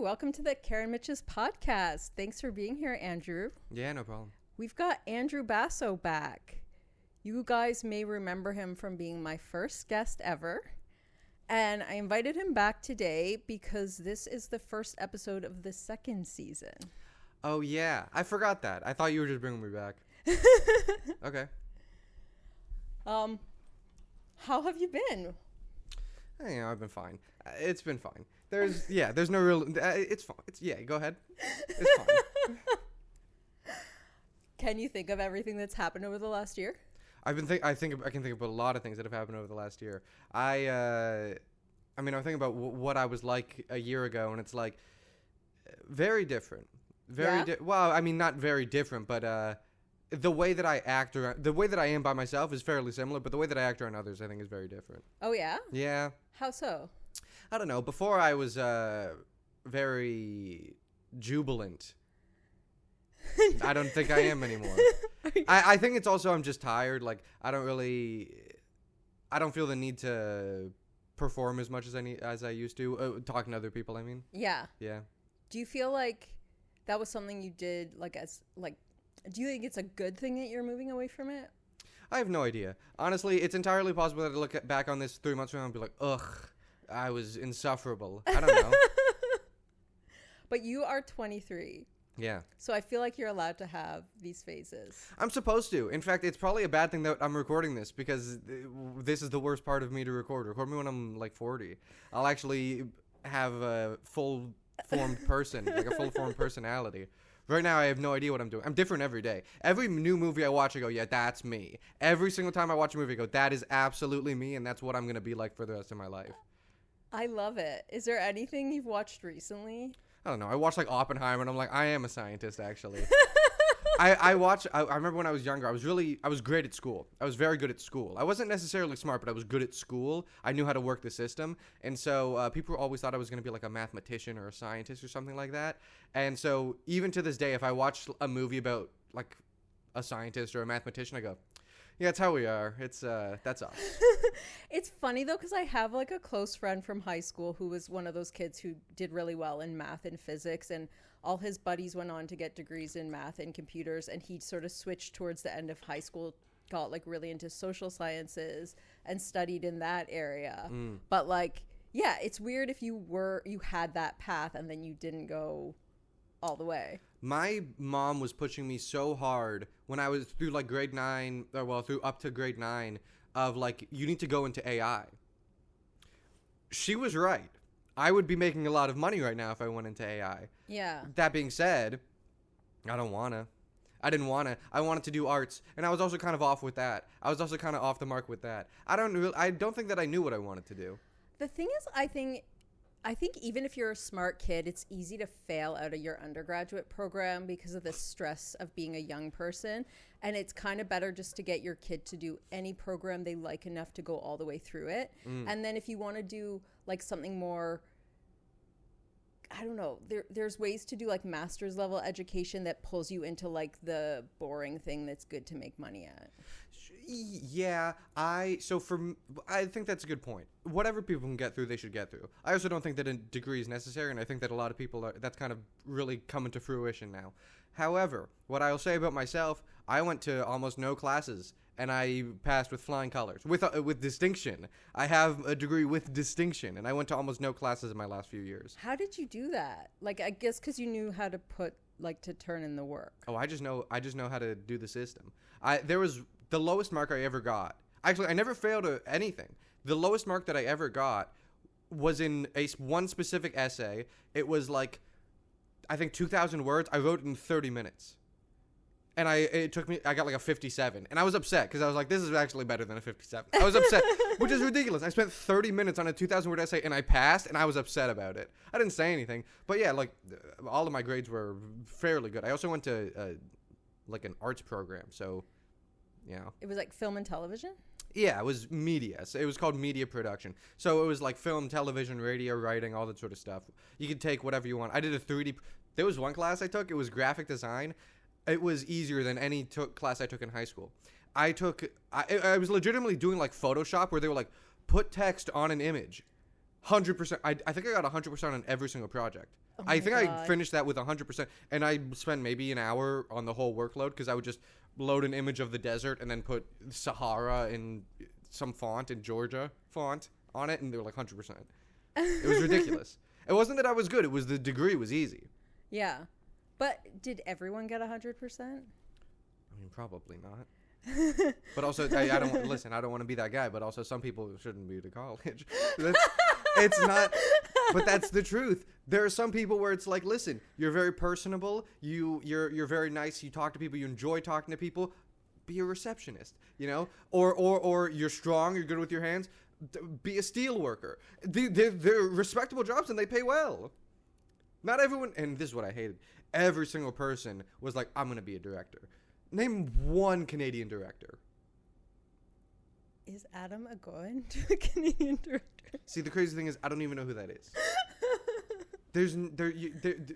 welcome to the Karen Mitches podcast. Thanks for being here, Andrew. Yeah, no problem. We've got Andrew Basso back. You guys may remember him from being my first guest ever. And I invited him back today because this is the first episode of the second season. Oh, yeah. I forgot that. I thought you were just bringing me back. Okay. How have you been? I've been fine. It's been fine. There's no real, it's fine. Go ahead. It's fine. Can you think of everything that's happened over the last year? I can think of a lot of things that have happened over the last year. I'm thinking about what I was like a year ago, and it's like very different. Not very different, but the way that I act around, the way that I am by myself is fairly similar, but the way that I act around others, I think, is very different. Oh, yeah? Yeah. How so? I don't know. Before I was very jubilant. I don't think I am anymore. I think it's also I'm just tired. Like, I don't feel the need to perform as much as I used to. Talking to other people, I mean. Yeah. Yeah. Do you feel like that was something you did, do you think it's a good thing that you're moving away from it? I have no idea. Honestly, it's entirely possible that I look back on this 3 months from now and be like, ugh, I was insufferable. I don't know. But you are 23. Yeah. So I feel like you're allowed to have these phases. I'm supposed to. In fact, it's probably a bad thing that I'm recording this because this is the worst part of me to record. Record me when I'm like 40. I'll actually have a full-formed person, like a full-formed personality. Right now, I have no idea what I'm doing. I'm different every day. Every new movie I watch, I go, yeah, that's me. Every single time I watch a movie, I go, that is absolutely me, and that's what I'm going to be like for the rest of my life. I love it. Is there anything you've watched recently? I don't know. I watched like Oppenheimer, and I'm like, I am a scientist, actually. I remember when I was younger, I was great at school. I was very good at school. I wasn't necessarily smart, but I was good at school. I knew how to work the system. And so people always thought I was going to be like a mathematician or a scientist or something like that. And so even to this day, if I watch a movie about like a scientist or a mathematician, I go, yeah, that's how we are. That's us. It's funny, though, because I have like a close friend from high school who was one of those kids who did really well in math and physics, and all his buddies went on to get degrees in math and computers, and he sort of switched towards the end of high school, got like really into social sciences and studied in that area. But like, yeah, it's weird if you had that path and then you didn't go all the way. My mom was pushing me so hard when I was through like grade 9, through up to grade 9, of like, you need to go into AI. She was right. I would be making a lot of money right now if I went into AI. Yeah. That being said, I didn't want to. I wanted to do arts, and I was also kind of off with that. I was also kind of off the mark with that. I don't think that I knew what I wanted to do. The thing is, I think even if you're a smart kid, it's easy to fail out of your undergraduate program because of the stress of being a young person. And it's kind of better just to get your kid to do any program they like enough to go all the way through it. And then if you want to do like something more, I don't know, there's ways to do like master's level education that pulls you into like the boring thing that's good to make money at. Yeah, I think that's a good point. Whatever people can get through, they should get through. I also don't think that a degree is necessary, and I think that a lot of people that's kind of really coming to fruition now. However, what I'll say about myself, I went to almost no classes, and I passed with flying colors, with distinction. I have a degree with distinction, and I went to almost no classes in my last few years. How did you do that? Like, I guess because you knew how to to turn in the work. Oh, I just know how to do the system. There was the lowest mark I ever got. Actually, I never failed at anything. The lowest mark that I ever got was in one specific essay. It was like, I think 2,000 words. I wrote it in 30 minutes. And I got like a 57. And I was upset because I was like, this is actually better than a 57. I was upset, which is ridiculous. I spent 30 minutes on a 2,000 word essay and I passed, and I was upset about it. I didn't say anything. But yeah, like all of my grades were fairly good. I also went to like an arts program. So, yeah. It was like film and television? Yeah, it was media. So it was called media production. So it was like film, television, radio, writing, all that sort of stuff. You could take whatever you want. I did a 3D. There was one class I took. It was graphic design. It was easier than any class I took in high school. I was legitimately doing like Photoshop, where they were like, put text on an image. 100%. I think I got 100% on every single project. Oh I my think I God. finished that with 100%, and I spent maybe an hour on the whole workload because I would just load an image of the desert and then put Sahara in some font in Georgia font on it, and they were like 100%. It was ridiculous. It wasn't that I was good; it was the degree was easy. Yeah. But did everyone get 100%? I mean, probably not. But also, I don't listen. I don't want to be that guy. But also, some people shouldn't be to college. It's not. But that's the truth. There are some people where it's like, listen, you're very personable. You're very nice. You talk to people. You enjoy talking to people. Be a receptionist, you know, or you're strong. You're good with your hands. Be a steel worker. They're respectable jobs and they pay well. Not everyone. And this is what I hated. Every single person was like, I'm gonna be a director. Name one Canadian director. Is Adam Agoin a Canadian director? See, the crazy thing is, I don't even know who that is.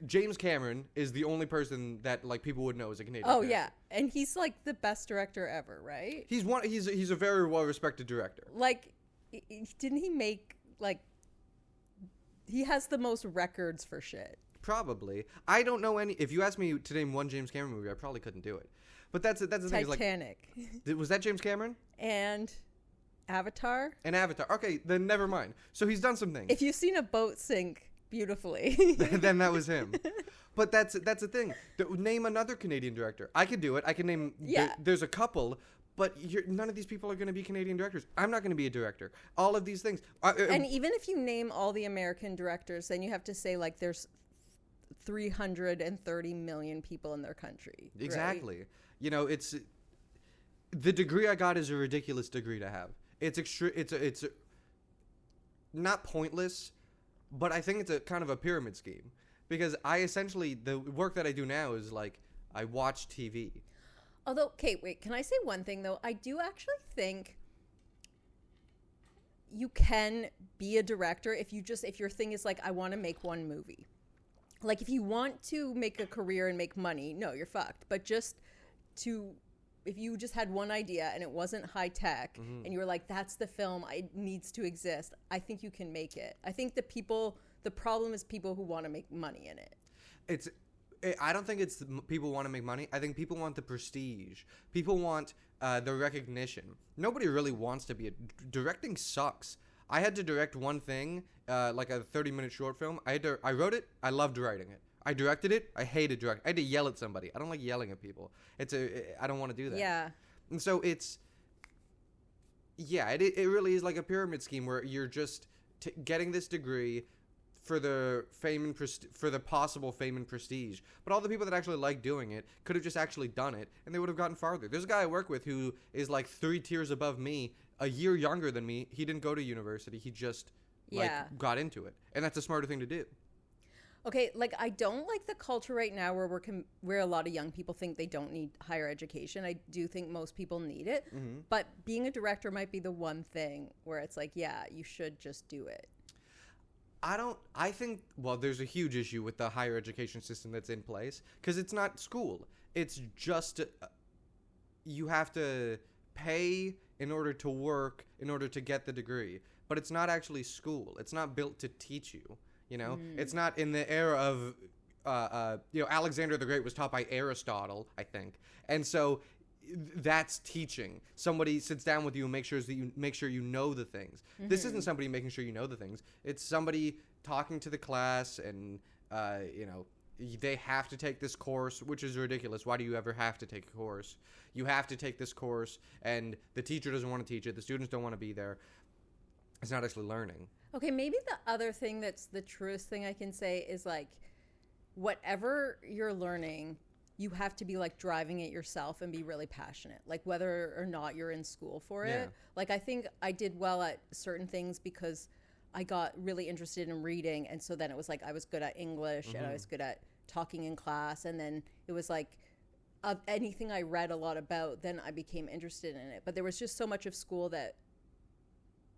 James Cameron is the only person that like people would know as a Canadian. Oh director. yeah, and he's like the best director ever, right? He's a very well respected director. Like, didn't he make like? He has the most records for shit. Probably. I don't know any. If you asked me to name one James Cameron movie, I probably couldn't do it. But that's the thing. Is like, Titanic. was that James Cameron? And Avatar. And Avatar. Okay, then never mind. So he's done some things. If you've seen a boat sink beautifully, then that was him. But that's the thing. Name another Canadian director. I could do it. I can name. Yeah. There's a couple, but none of these people are going to be Canadian directors. I'm not going to be a director. All of these things. And even if you name all the American directors, then you have to say like there's 330 million people in their country. Exactly. Right? You know, it's the degree I got is a ridiculous degree to have. It's it's not pointless, but I think it's a kind of a pyramid scheme because I essentially the work that I do now is like I watch TV. Although, okay, wait, can I say one thing though? I do actually think you can be a director if your thing is like I want to make one movie. Like if you want to make a career and make money, no, you're fucked. But if you just had one idea and it wasn't high tech and you were like, that's the film, it needs to exist, I think you can make it. I think the problem is people who want to make money in it. I don't think it's people want to make money. I think people want the prestige. People want the recognition. Nobody really wants to be directing sucks. I had to direct one thing, like a 30-minute short film. I wrote it. I loved writing it. I directed it. I hated directing. I had to yell at somebody. I don't like yelling at people. I don't want to do that. Yeah. And so it really is like a pyramid scheme where you're just getting this degree for the fame and for the possible fame and prestige. But all the people that actually like doing it could have just actually done it, and they would have gotten farther. There's a guy I work with who is like 3 tiers above me, a year younger than me. He didn't go to university. He just got into it, and that's a smarter thing to do. Okay, like I don't like the culture right now where a lot of young people think they don't need higher education. I do think most people need it, but being a director might be the one thing where it's like, yeah, you should just do it. I think, well, there's a huge issue with the higher education system that's in place because it's not school. It's just you have to pay in order to work in order to get the degree, but it's not actually school. It's not built to teach you. You know, it's not in the era of, Alexander the Great was taught by Aristotle, I think. And so that's teaching. Somebody sits down with you and make sure you know the things. This isn't somebody making sure you know the things. It's somebody talking to the class and, they have to take this course, which is ridiculous. Why do you ever have to take a course? You have to take this course, and the teacher doesn't want to teach it. The students don't want to be there. It's not actually learning. Okay, maybe the other thing that's the truest thing I can say is like, whatever you're learning, you have to be like driving it yourself and be really passionate, like whether or not you're in school for it. Yeah. Like I think I did well at certain things because I got really interested in reading, and so then it was like I was good at English and I was good at talking in class, and then it was like anything I read a lot about, then I became interested in it. But there was just so much of school that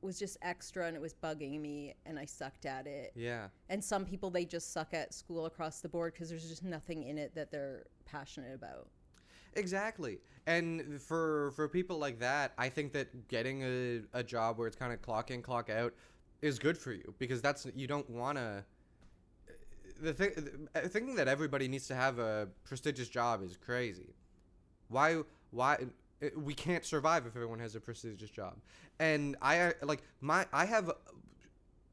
was just extra and it was bugging me and I sucked at it. Yeah. And some people, they just suck at school across the board because there's just nothing in it that they're passionate about. Exactly. And for people like that, I think that getting a job where it's kind of clock in, clock out, is good for you, because that's, you don't want to, thinking that everybody needs to have a prestigious job is crazy. Why we can't survive if everyone has a prestigious job. And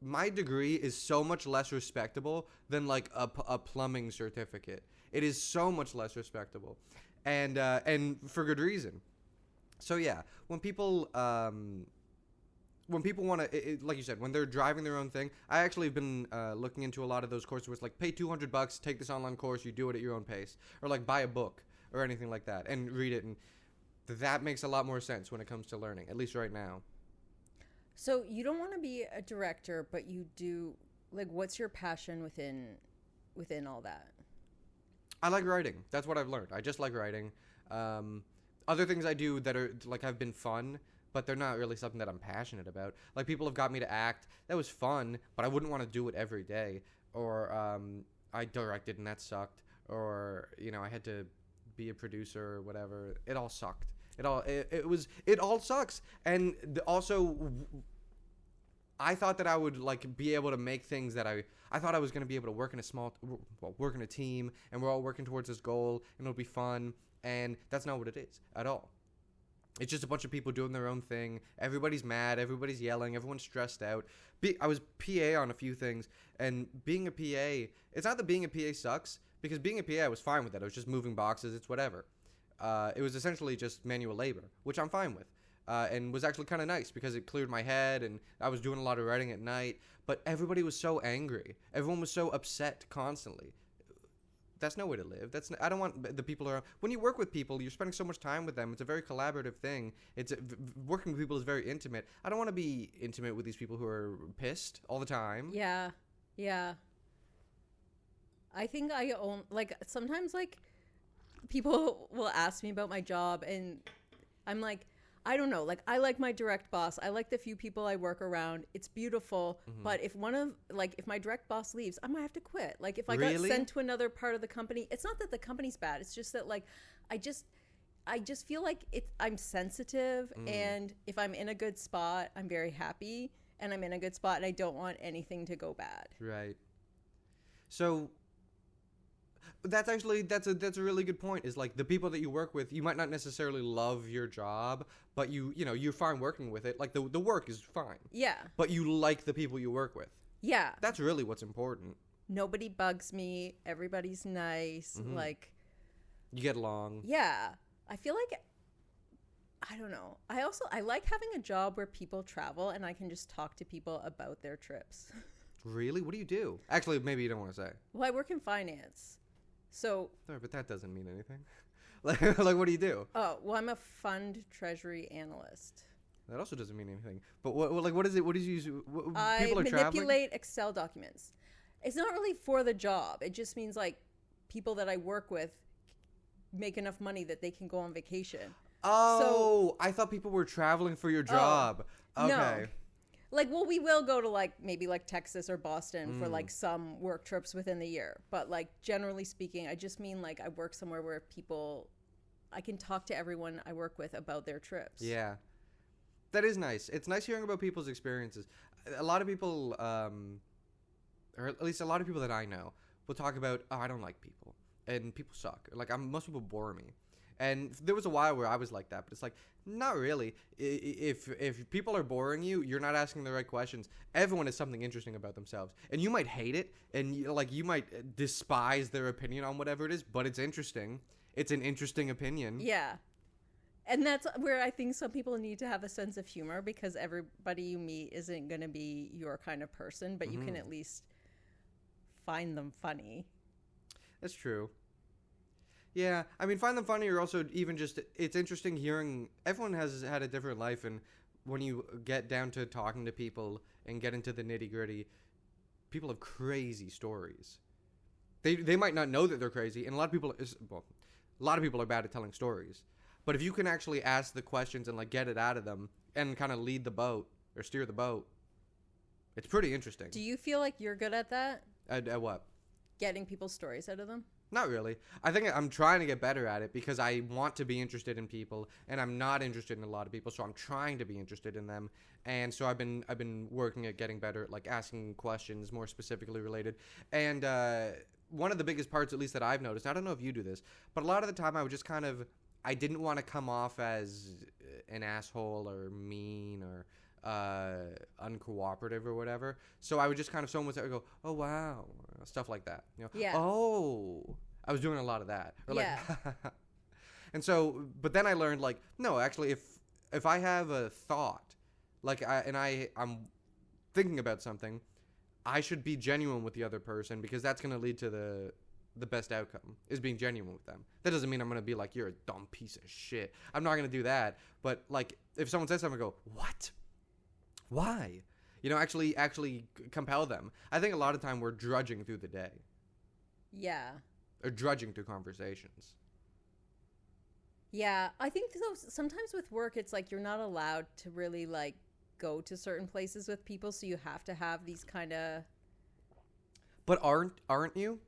my degree is so much less respectable than like a plumbing certificate. It is so much less respectable, and for good reason. So yeah, when people want to, like you said, when they're driving their own thing, I actually have been looking into a lot of those courses where it's like, pay $200, take this online course, you do it at your own pace, or like buy a book or anything like that and read it, and that makes a lot more sense when it comes to learning, at least right now. So you don't want to be a director, but you do, like, what's your passion within all that? I like writing. That's what I've learned. I just like writing. Other things I do that are like have been fun, but they're not really something that I'm passionate about. Like, people have got me to act. That was fun, but I wouldn't want to do it every day. Or I directed and that sucked. Or, I had to be a producer or whatever. It all sucked. It all sucks. And also, I thought that I would like be able to make things that I thought I was going to be able to work in work in a team, and we're all working towards this goal, and it'll be fun. And that's not what it is at all. It's just a bunch of people doing their own thing. Everybody's mad. Everybody's yelling. Everyone's stressed out. I was PA on a few things, and being a PA, it's not that being a PA sucks, because being a PA, I was fine with that. I was just moving boxes. It's whatever. It was essentially just manual labor, which I'm fine with, and was actually kind of nice because it cleared my head, and I was doing a lot of writing at night. But everybody was so angry. Everyone was so upset constantly. That's no way to live. I don't want the people around. When you work with people, you're spending so much time with them. It's a very collaborative thing. Working with people is very intimate. I don't want to be intimate with these people who are pissed all the time. Yeah. I think sometimes, like, people will ask me about my job, and I'm like, I don't know. Like, I like my direct boss. I like the few people I work around. It's beautiful. Mm-hmm. But if if my direct boss leaves, I might have to quit. Like, if I got sent to another part of the company, it's not that the company's bad. It's just that, like, I just feel like I'm sensitive. And if I'm in a good spot, I'm very happy. And I'm in a good spot, and I don't want anything to go bad. Right. So that's a really good point, is like the people that you work with, you might not necessarily love your job, but you're fine working with it. Like, the work is fine. Yeah. But you like the people you work with. Yeah. That's really what's important. Nobody bugs me. Everybody's nice. Mm-hmm. Like, you get along. Yeah. I feel like, I don't know. I like having a job where people travel and I can just talk to people about their trips. Really? What do you do? Actually, maybe you don't want to say. Well, I work in finance. So, sorry, but that doesn't mean anything. like, what do you do? Oh, well, I'm a fund treasury analyst. That also doesn't mean anything. But what is it? What do you use? I manipulate Excel documents. It's not really for the job. It just means, like, people that I work with make enough money that they can go on vacation. Oh, I thought people were traveling for your job. Okay. No. Like, well, we will go to, like, maybe, like, Texas or Boston for, like, some work trips within the year. But, like, generally speaking, I just mean, like, I work somewhere where I can talk to everyone I work with about their trips. Yeah. That is nice. It's nice hearing about people's experiences. A lot of people, or at least a lot of people that I know, will talk about, I don't like people. And people suck. Like, most people bore me. And there was a while where I was like that, but it's like, not really. If people are boring you, you're not asking the right questions. Everyone has something interesting about themselves, and you might hate it, and you might despise their opinion on whatever it is, but it's interesting. It's an interesting opinion. Yeah. And that's where I think some people need to have a sense of humor, because everybody you meet isn't going to be your kind of person, but you can at least find them funny. That's true. Yeah, I mean, find them funny, or also even just, it's interesting hearing, everyone has had a different life, and when you get down to talking to people and get into the nitty-gritty, people have crazy stories. They might not know that they're crazy, and a lot of people are bad at telling stories. But if you can actually ask the questions and, like, get it out of them and kind of lead the boat or steer the boat, it's pretty interesting. Do you feel like you're good at that? At what? Getting people's stories out of them? Not really. I think I'm trying to get better at it because I want to be interested in people, and I'm not interested in a lot of people, so I'm trying to be interested in them. And so I've been working at getting better at like asking questions more specifically related. And one of the biggest parts, at least that I've noticed, I don't know if you do this, but a lot of the time I would just kind of, I didn't want to come off as an asshole or mean or uncooperative or whatever. So I would just kind of, someone would say, go, oh wow, stuff like that. You know, Yeah. oh, I was doing a lot of that. Or Yeah. like, and so, but then I learned like, no, actually, if I have a thought, like I'm thinking about something, I should be genuine with the other person because that's going to lead to the best outcome is being genuine with them. That doesn't mean I'm going to be like, you're a dumb piece of shit. I'm not going to do that. But like, if someone says something, I go, what? Why? You know, actually compel them. I think a lot of time we're drudging through the day. Yeah. Or drudging through conversations. Yeah. I think sometimes with work, it's like you're not allowed to really like go to certain places with people. So you have to have these kind of... But aren't you?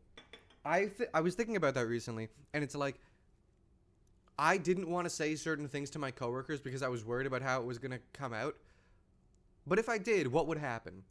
I was thinking about that recently, and it's like, I didn't want to say certain things to my coworkers because I was worried about how it was going to come out. But if I did, what would happen?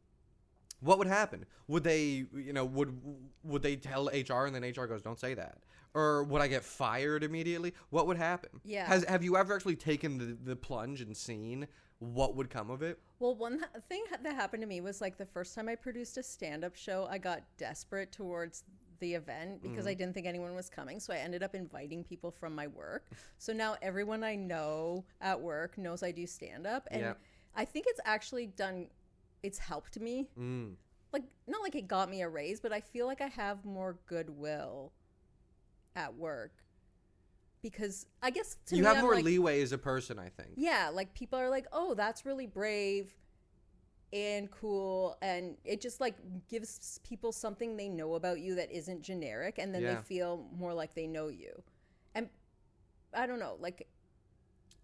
What would happen? Would they, you know, would they tell HR and then HR goes, don't say that? Or would I get fired immediately? What would happen? Yeah. Have you ever actually taken the plunge and seen what would come of it? Well, one thing that happened to me was like the first time I produced a stand-up show, I got desperate towards the event because I didn't think anyone was coming. So I ended up inviting people from my work. So now everyone I know at work knows I do stand-up. And Yeah. I think it's actually it's helped me. Like, not like it got me a raise, but I feel like I have more goodwill at work. Because I guess to me, You have I'm more like, leeway as a person, I think. yeah, like people are like, oh, that's really brave and cool. And it just like gives people something they know about you that isn't generic. And then Yeah. they feel more like they know you. And I don't know, like,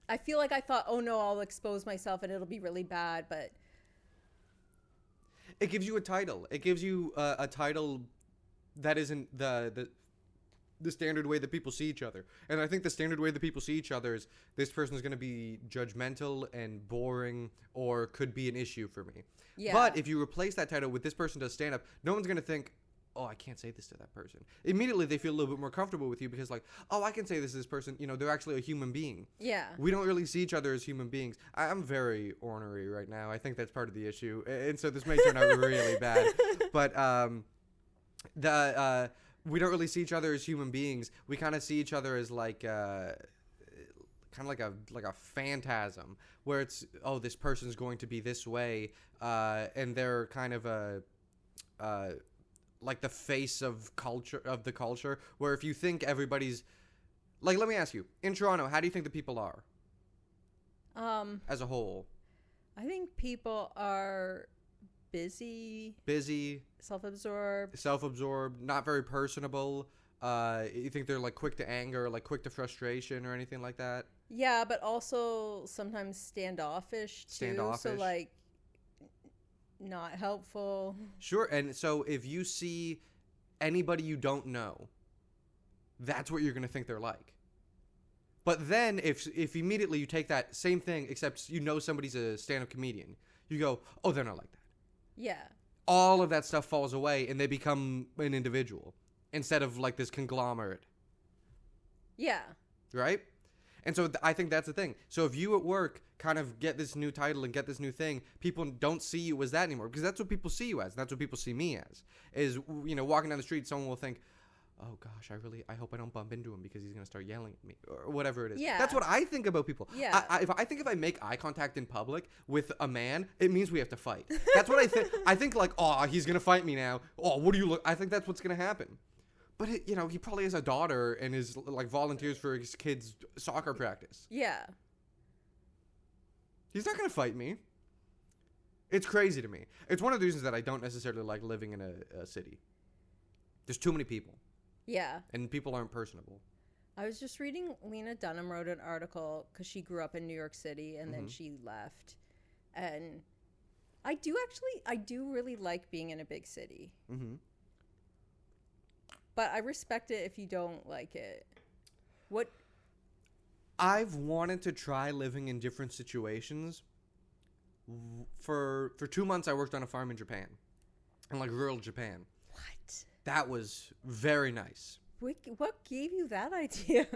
I feel like I thought, oh no, I'll expose myself and it'll be really bad. But it gives you a title. It gives you a title that isn't the standard way that people see each other. And I think the standard way that people see each other is this person is going to be judgmental and boring or could be an issue for me. yeah. But if you replace that title with this person does stand up, no one's going to think, oh, I can't say this to that person. Immediately they feel a little bit more comfortable with you because like, oh, I can say this to this person. You know, they're actually a human being. Yeah. We don't really see each other as human beings. I'm very ornery right now. I think that's part of the issue. And so this may turn out really bad. But we don't really see each other as human beings. We kind of see each other as like kind of like a phantasm where it's, oh, this person's going to be this way, and they're kind of a like the face of the culture. Where if you think everybody's like, let me ask you, in Toronto, how do you think the people are as a whole? I think people are busy, self-absorbed, not very personable. You think they're like quick to anger, like quick to frustration or anything like that? Yeah, but also sometimes standoffish too. So like not helpful. Sure. And so if you see anybody you don't know, that's what you're going to think they're like. But then if immediately you take that same thing, except you know somebody's a stand-up comedian, you go, oh, they're not like that. Yeah. All of that stuff falls away and they become an individual instead of like this conglomerate. Yeah. Right? And so I think that's the thing. So if you at work kind of get this new title and get this new thing, people don't see you as that anymore because that's what people see you as. And that's what people see me as. Is, you know, walking down the street, someone will think, oh gosh, I hope I don't bump into him because he's going to start yelling at me or whatever it is. Yeah. That's what I think about people. Yeah. If I make eye contact in public with a man, it means we have to fight. That's what I think. I think like, oh, he's going to fight me now. Oh, what do you look? I think that's what's going to happen. But, you know, he probably has a daughter and is like volunteers for his kid's soccer practice. Yeah. He's not going to fight me. It's crazy to me. It's one of the reasons that I don't necessarily like living in a city. There's too many people. Yeah. And people aren't personable. I was just reading, Lena Dunham wrote an article because she grew up in New York City and then she left. And I do really like being in a big city. Mm-hmm. But I respect it if you don't like it. What? I've wanted to try living in different situations. For 2 months, I worked on a farm in Japan, in like rural Japan. What? That was very nice. What gave you that idea?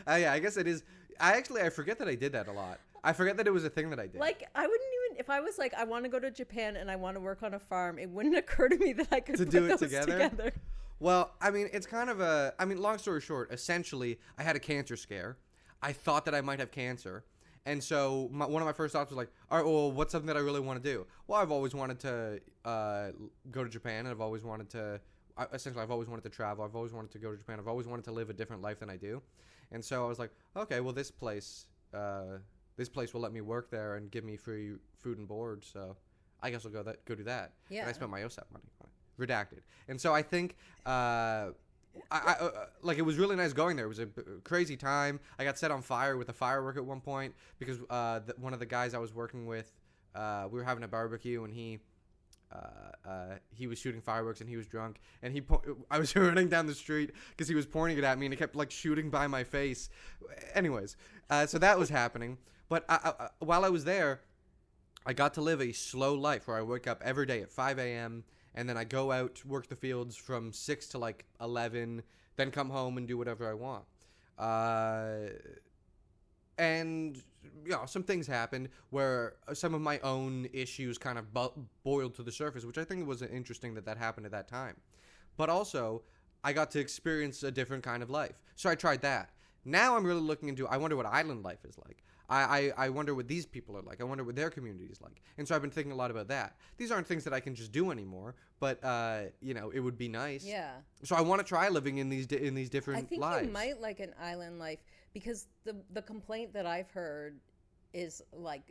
Yeah, I guess it is. I forget that I did that a lot. I forget that it was a thing that I did. Like, I wouldn't even, if I was like, I want to go to Japan and I want to work on a farm, it wouldn't occur to me that I could put do it those together? Well, I mean, it's kind of a. I mean, long story short, essentially, I had a cancer scare. I thought that I might have cancer. And so one of my first thoughts was like, all right, well, what's something that I really want to do? Well, I've always wanted to go to Japan, and I've always wanted to. Essentially, I've always wanted to travel. I've always wanted to go to Japan. I've always wanted to live a different life than I do. And so I was like, okay, well, this place will let me work there and give me free food and board. So I guess I'll go do that. Yeah. And I spent my S2Ep money on it. Redacted. And so I think like it was really nice going there. It was a crazy time. I got set on fire with a firework at one point because one of the guys I was working with, we were having a barbecue and he was shooting fireworks and he was drunk and I was running down the street because he was pointing it at me and it kept like shooting by my face. Anyways, so that was happening. But while I was there, I got to live a slow life where I wake up every day at 5 a.m. and then I go out, work the fields from 6 to like 11, then come home and do whatever I want. And, you know, some things happened where some of my own issues kind of boiled to the surface, which I think was interesting that happened at that time. But also, I got to experience a different kind of life. So I tried that. Now I'm really looking into, I wonder what island life is like. I wonder what these people are like. I wonder what their community is like. And so I've been thinking a lot about that. These aren't things that I can just do anymore, but, you know, it would be nice. Yeah. So I want to try living in these different I think lives. you might like an island life because the complaint that I've heard is like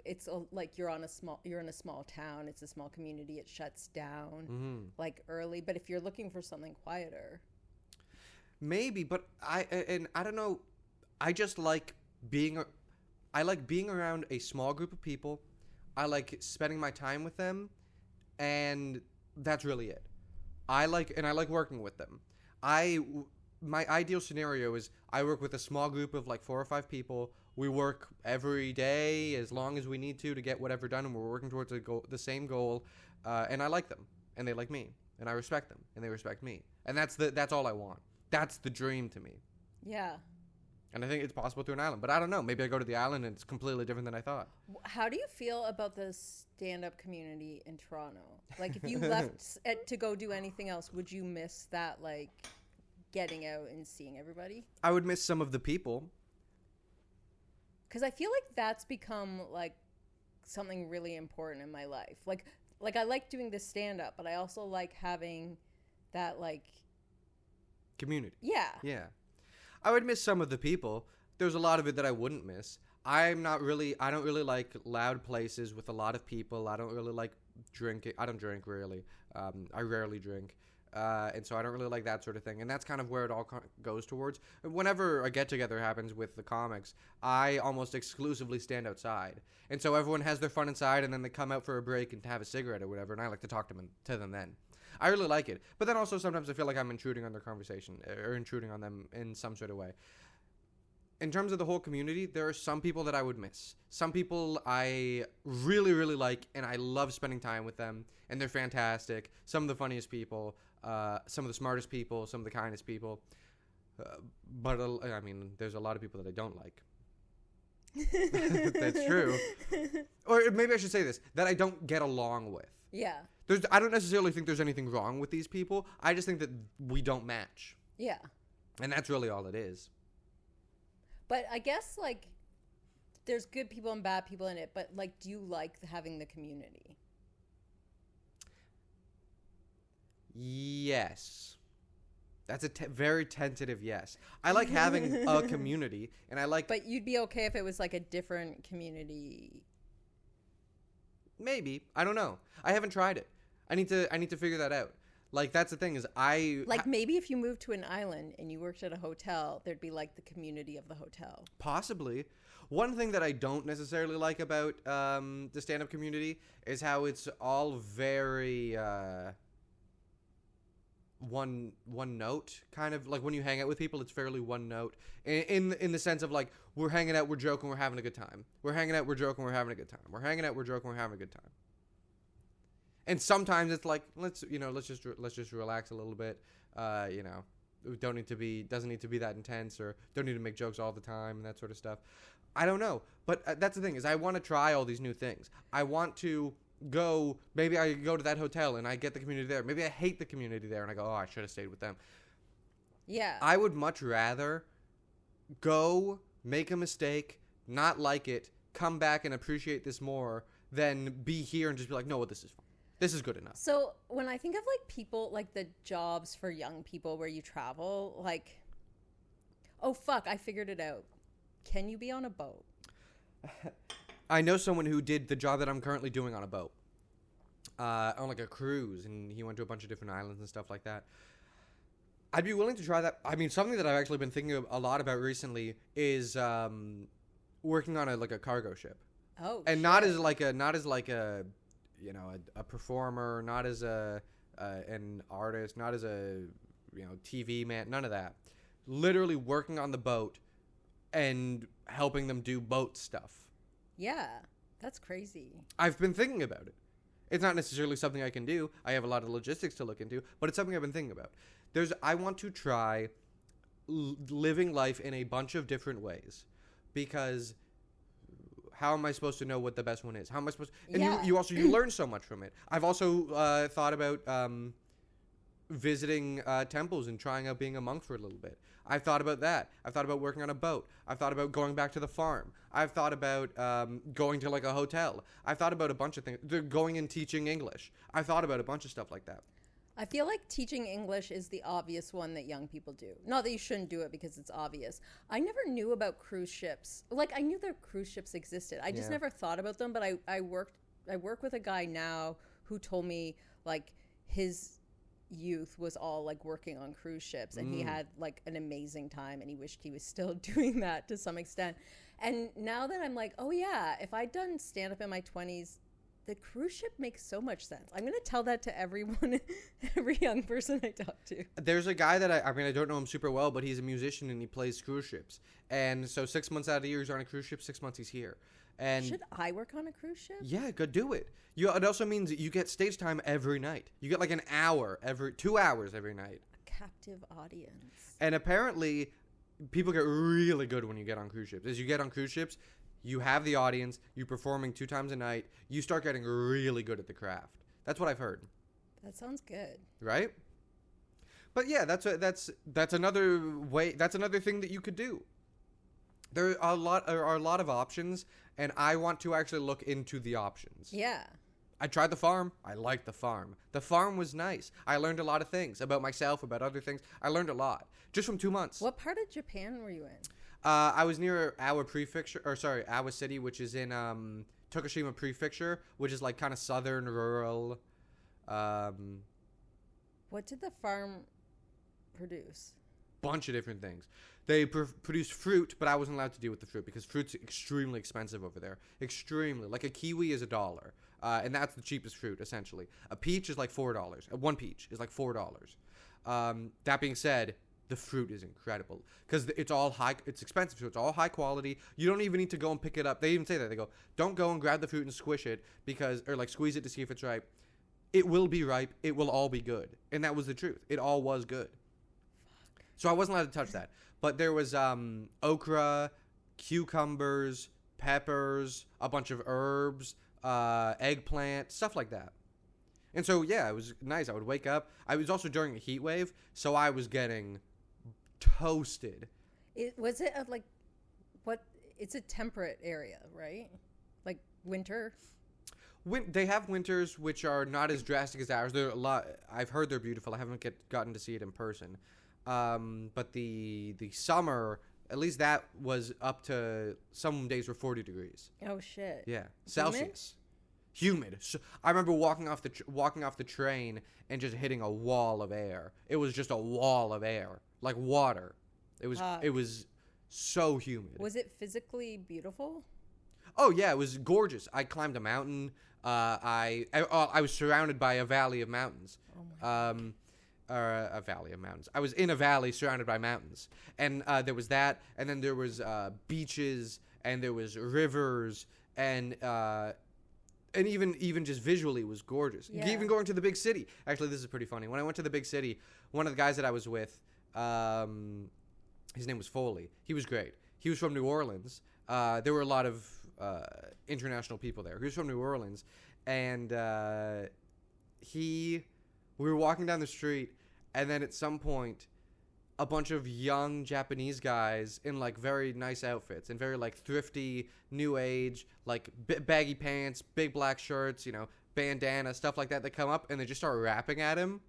like you're in a small town, it's a small community, it shuts down like early. But if you're looking for something quieter, maybe. But I don't know. I just like being around a small group of people. I like spending my time with them, and that's really it. I like working with them. My ideal scenario is I work with a small group of like 4 or 5 people. We work every day as long as we need to get whatever done, and we're working towards the same goal. And I like them, and they like me, and I respect them, and they respect me. And that's all I want. That's the dream to me. yeah. And I think it's possible through an island. But I don't know. Maybe I go to the island and it's completely different than I thought. How do you feel about the stand-up community in Toronto? Like, if you left to go do anything else, would you miss that, like, getting out and seeing everybody? I would miss some of the people. Because I feel like that's become, like, something really important in my life. Like I like doing the stand-up, but I also like having that, like... Community. Yeah. Yeah. I would miss some of the people. There's a lot of it that I wouldn't miss. I don't really like loud places with a lot of people. I don't really like drinking. I don't drink really. I rarely drink. And so I don't really like that sort of thing. And that's kind of where it all goes towards. Whenever a get-together happens with the comics, I almost exclusively stand outside. And so everyone has their fun inside, and then they come out for a break and have a cigarette or whatever, and I like to talk to them then. I really like it. But then also sometimes I feel like I'm intruding on their conversation or intruding on them in some sort of way. In terms of the whole community, there are some people that I would miss. Some people I really, really like, and I love spending time with them, and they're fantastic. Some of the funniest people, some of the smartest people, some of the kindest people. But, I mean, there's a lot of people that I don't like. That's true. Or maybe I should say this, that I don't get along with. Yeah. I don't necessarily think there's anything wrong with these people. I just think that we don't match. Yeah. And that's really all it is. But I guess, like, there's good people and bad people in it, but, like, do you like having the community? Yes. That's a very tentative yes. I like having a community, and I like... But you'd be okay if it was, like, a different community? Maybe. I don't know. I haven't tried it. I need to figure that out. Like, that's the thing is maybe if you moved to an island and you worked at a hotel, there'd be, like, the community of the hotel. Possibly. One thing that I don't necessarily like about the stand-up community is how it's all very... one note, kind of like when you hang out with people, it's fairly one note in the sense of like, we're hanging out, we're joking, we're having a good time. We're hanging out, we're joking, we're having a good time. We're hanging out, we're joking, we're having a good time. And sometimes it's like, let's just relax a little bit. Doesn't need to be that intense, or don't need to make jokes all the time and that sort of stuff. I don't know, but that's the thing, is I want to try all these new things. I want to go, maybe I go to that hotel and I get the community there. Maybe I hate the community there and I go, oh, I should have stayed with them. Yeah. I would much rather go, make a mistake, not like it, come back and appreciate this more than be here and just be like, no, well, this is fine. This is good enough. So when I think of like people, like the jobs for young people where you travel, like, oh, fuck, I figured it out. Can you be on a boat? I know someone who did the job that I'm currently doing on a boat, on like a cruise, and he went to a bunch of different islands and stuff like that. I'd be willing to try that. I mean, something that I've actually been thinking a lot about recently is working on a cargo ship. Oh, and shit. not as like a performer, not as an artist, not as a TV man, none of that. Literally working on the boat and helping them do boat stuff. Yeah, that's crazy. I've been thinking about it. It's not necessarily something I can do. I have a lot of logistics to look into, but it's something I've been thinking about. I want to try living life in a bunch of different ways, because how am I supposed to know what the best one is? How am I supposed to, and Yeah. you learn so much from it. I've also thought about visiting temples and trying out being a monk for a little bit. I've thought about that. I've thought about working on a boat. I've thought about going back to the farm. I've thought about going to like a hotel. I've thought about a bunch of things. Going and teaching English. I've thought about a bunch of stuff like that. I feel like teaching English is the obvious one that young people do. Not that you shouldn't do it because it's obvious. I never knew about cruise ships. Like, I knew that cruise ships existed. I just never thought about them, but I work with a guy now who told me like his youth was all like working on cruise ships, and he had like an amazing time, and he wished he was still doing that to some extent. And now that I'm like, oh yeah, if I'd done stand up in my 20s, the cruise ship makes so much sense. I'm going to tell that to everyone, every young person I talk to. There's a guy that I don't know him super well, but he's a musician and he plays cruise ships. And so 6 months out of the year he's on a cruise ship, 6 months he's here. And should I work on a cruise ship? Yeah, go do it. It also means that you get stage time every night. You get like an hour 2 hours every night. A captive audience. And apparently people get really good when you get on cruise ships. As you get on cruise ships, you have the audience, you're performing 2 times a night, you start getting really good at the craft. That's what I've heard. That sounds good. Right? But yeah, that's another way, that's another thing that you could do. There are a lot of options, and I want to actually look into the options. Yeah. I tried the farm. I liked the farm. The farm was nice. I learned a lot of things about myself, about other things. I learned a lot just from 2 months. What part of Japan were you in? I was near Awa City, which is in Tokushima Prefecture, which is like kind of southern, rural. What did the farm produce? Bunch of different things. They produced fruit, but I wasn't allowed to deal with the fruit because fruit's extremely expensive over there. Extremely. Like a kiwi is $1. And that's the cheapest fruit, essentially. A peach is like $4. One peach is like $4. That being said, the fruit is incredible because it's expensive, so it's all high quality. You don't even need to go and pick it up. They even say that. They go, don't go and grab the fruit and squish it or like squeeze it to see if it's ripe. It will be ripe. It will all be good. And that was the truth. It all was good. So I wasn't allowed to touch that. But there was okra, cucumbers, peppers, a bunch of herbs, eggplant, stuff like that. And so, yeah, it was nice. I would wake up. I was also during a heat wave, so I was getting toasted. Was it like what? It's a temperate area, right? Like winter. They have winters which are not as drastic as ours. They're a lot. I've heard they're beautiful. I haven't gotten to see it in person. But the summer, at least that was up to some days were 40 degrees. Oh shit. Yeah, Celsius. Humid. So, I remember walking off the train and just hitting a wall of air. It was just a wall of air, like water. It was so humid. Was it physically beautiful? Oh yeah, it was gorgeous. I climbed a mountain. I was surrounded by a valley of mountains. Oh my God. a valley of mountains. I was in a valley surrounded by mountains, and there was that, and then there was beaches, and there was rivers, and even just visually was gorgeous. Yeah. Even going to the big city. Actually, this is pretty funny. When I went to the big city, one of the guys that I was with, his name was Foley. He was great. He was from New Orleans. There were a lot of international people there. He was from New Orleans, and we were walking down the street, and then at some point, a bunch of young Japanese guys in like very nice outfits and very like thrifty, new age, like baggy pants, big black shirts, bandana, stuff like that. They come up and they just start rapping at him.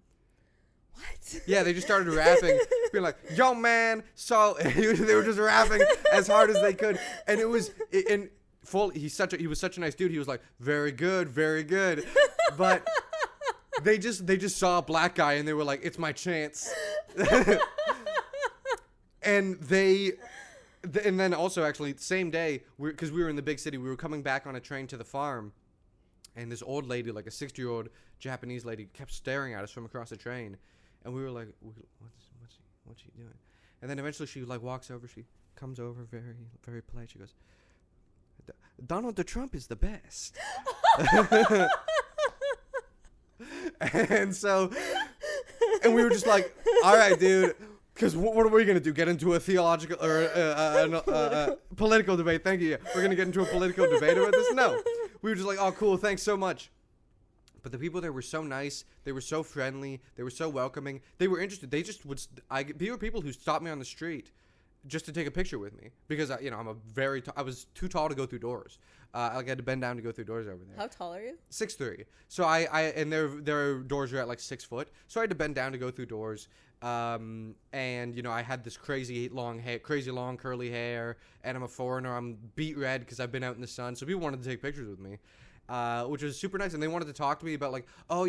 What? Yeah, they just started rapping, being like, "Yo, man!" So they were just rapping as hard as they could, and it was and full. He was such a nice dude. He was like, "Very good, very good," but they just saw a black guy and they were like, "It's my chance." And and then also actually the same day, because we were in the big city, we were coming back on a train to the farm, and this old lady, like a 60-year-old Japanese lady, kept staring at us from across the train, and we were like, what's she doing? And then eventually she like walks over, she comes over very, very polite. She goes, "Donald Trump is the best." And we were just like, all right, dude. Because what are we going to do? Get into a theological or political debate? Thank you. We're going to get into a political debate about this? No. We were just like, oh, cool. Thanks so much. But the people there were so nice. They were so friendly. They were so welcoming. They were interested. They just would. There were people who stopped me on the street just to take a picture with me because I was too tall to go through doors. I had to bend down to go through doors over there. How tall are you? 6'3". So and their doors are at like 6 foot. So I had to bend down to go through doors. And I had this crazy long curly hair, and I'm a foreigner. I'm beet red because I've been out in the sun. So people wanted to take pictures with me, which was super nice. And they wanted to talk to me about like, oh,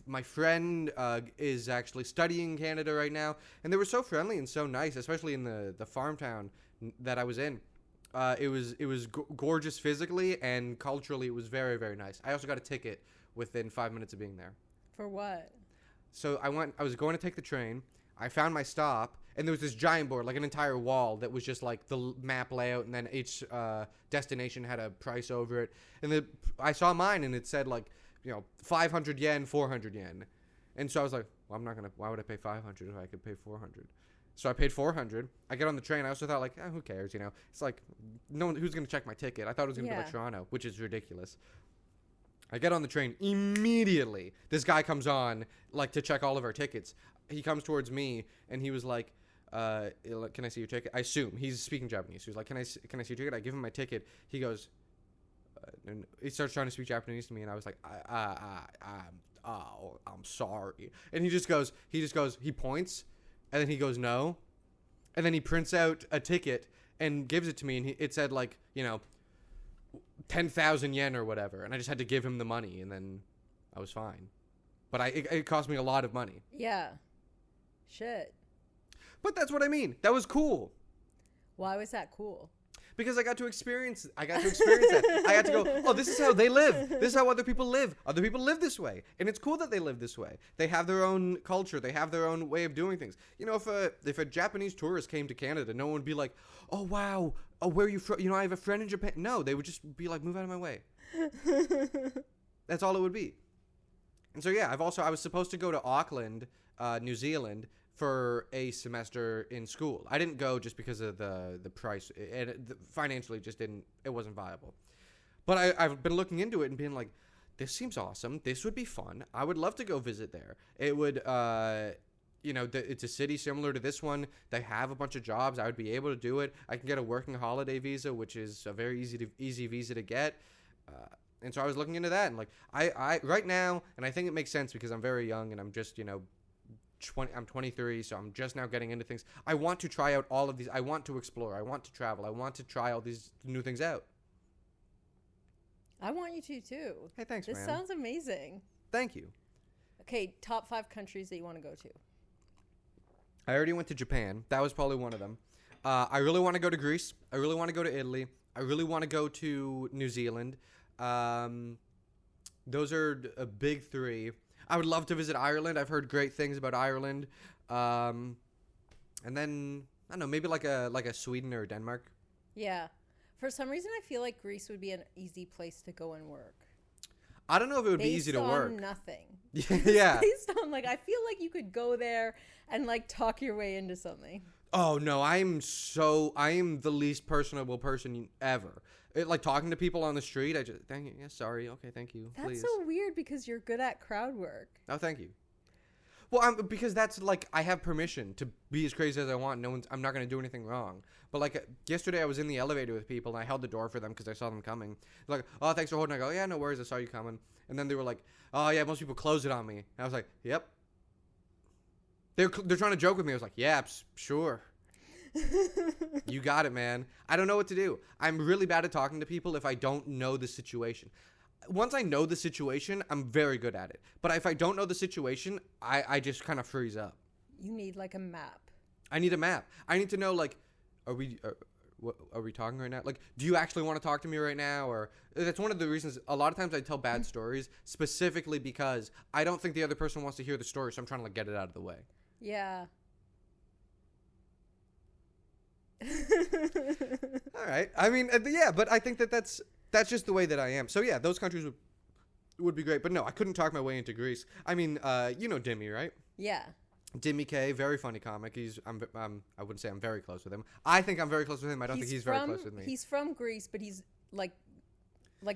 my friend is actually studying in Canada right now. And they were so friendly and so nice, especially in the farm town that I was in. It was gorgeous physically, and culturally it was very, very nice. I also got a ticket within 5 minutes of being there. For what? So I was going to take the train. I found my stop, and there was this giant board, like an entire wall, that was just like the map layout, and then each destination had a price over it. And I saw mine, and it said like, 500 yen, 400 yen. And so I was like, well, why would I pay 500 if I could pay 400? So I paid 400. I get on the train. I also thought like, who cares, It's like, no one, who's going to check my ticket? I thought it was going to be like Toronto, which is ridiculous. I get on the train. Immediately, this guy comes on, like, to check all of our tickets. He comes towards me, and he was like, can I see your ticket? I assume. He's speaking Japanese. He was like, can I see your ticket? I give him my ticket. He goes, and he starts trying to speak Japanese to me, and I was like, I'm sorry. And he points, and then he goes, no. And then he prints out a ticket and gives it to me, and it said, like, 10,000 yen or whatever, and I just had to give him the money, and then I was fine. But it cost me a lot of money. Yeah. Shit. But that's what I mean. That was cool. Why was that cool? Because I got to experience that. I got to go, oh, this is how they live. This is how other people live. Other people live this way. And it's cool that they live this way. They have their own culture. They have their own way of doing things. If a Japanese tourist came to Canada, no one would be like, oh, wow. Oh, where are you from? I have a friend in Japan. No, they would just be like, move out of my way. That's all it would be. And so, yeah, I was supposed to go to Auckland, New Zealand, for a semester in school. I didn't go just because of the price. Financially, it wasn't viable. But I've been looking into it and being like, this seems awesome. This would be fun. I would love to go visit there. It would, it's a city similar to this one. They have a bunch of jobs. I would be able to do it. I can get a working holiday visa, which is a very easy visa to get. And so I was looking into that, and like I right now, and I think it makes sense because I'm very young and I'm just, I'm 23, so I'm just now getting into things. I want to try out all of these. I want to explore. I want to travel. I want to try all these new things out. I want you to too. Hey, thanks, man. This sounds amazing. Thank you. Okay, top 5 countries that you want to go to. I already went to Japan. That was probably one of them. I really want to go to Greece. I really want to go to Italy. I really want to go to New Zealand. Those are a big 3. I would love to visit Ireland. I've heard great things about Ireland. And then I don't know, maybe like a Sweden or Denmark. Yeah. For some reason, I feel like Greece would be an easy place to go and work. I don't know if it would be easy to work. Based on nothing. Yeah. Based on, like, I feel like you could go there and, like, talk your way into something. Oh, no. I am the least personable person ever. Like, talking to people on the street, I just, thank you. Yeah, sorry. Okay, thank you. That's please. so weird because you're good at crowd work. Oh, thank you. Well, because that's, like, I have permission to be as crazy as I want. I'm not going to do anything wrong. But, like, yesterday I was in the elevator with people, and I held the door for them because I saw them coming. They're like, oh, thanks for holding. I go, yeah, no worries. I saw you coming. And then they were like, oh, yeah, most people close it on me. And I was like, yep. They're trying to joke with me. I was like, yeah, sure. You got it, man. I don't know what to do. I'm really bad at talking to people if I don't know the situation. Once I know the situation, I'm very good at it. But if I don't know the situation, I just kind of freeze up. You need, like, a map. I need a map. I need to know, like, are we talking right now? Like, do you actually want to talk to me right now? Or that's one of the reasons a lot of times I tell bad stories specifically because I don't think the other person wants to hear the story, so I'm trying to, like, get it out of the way. Yeah. All right. I mean, yeah, but I think that's just the way that I am. So yeah, those countries would be great. But no, I couldn't talk my way into Greece. I mean, you know Dimmy, right? Yeah. Dimmy K, very funny comic. I wouldn't say I'm very close with him. I think I'm very close with him. I don't think he's very close with me. He's from Greece, but he's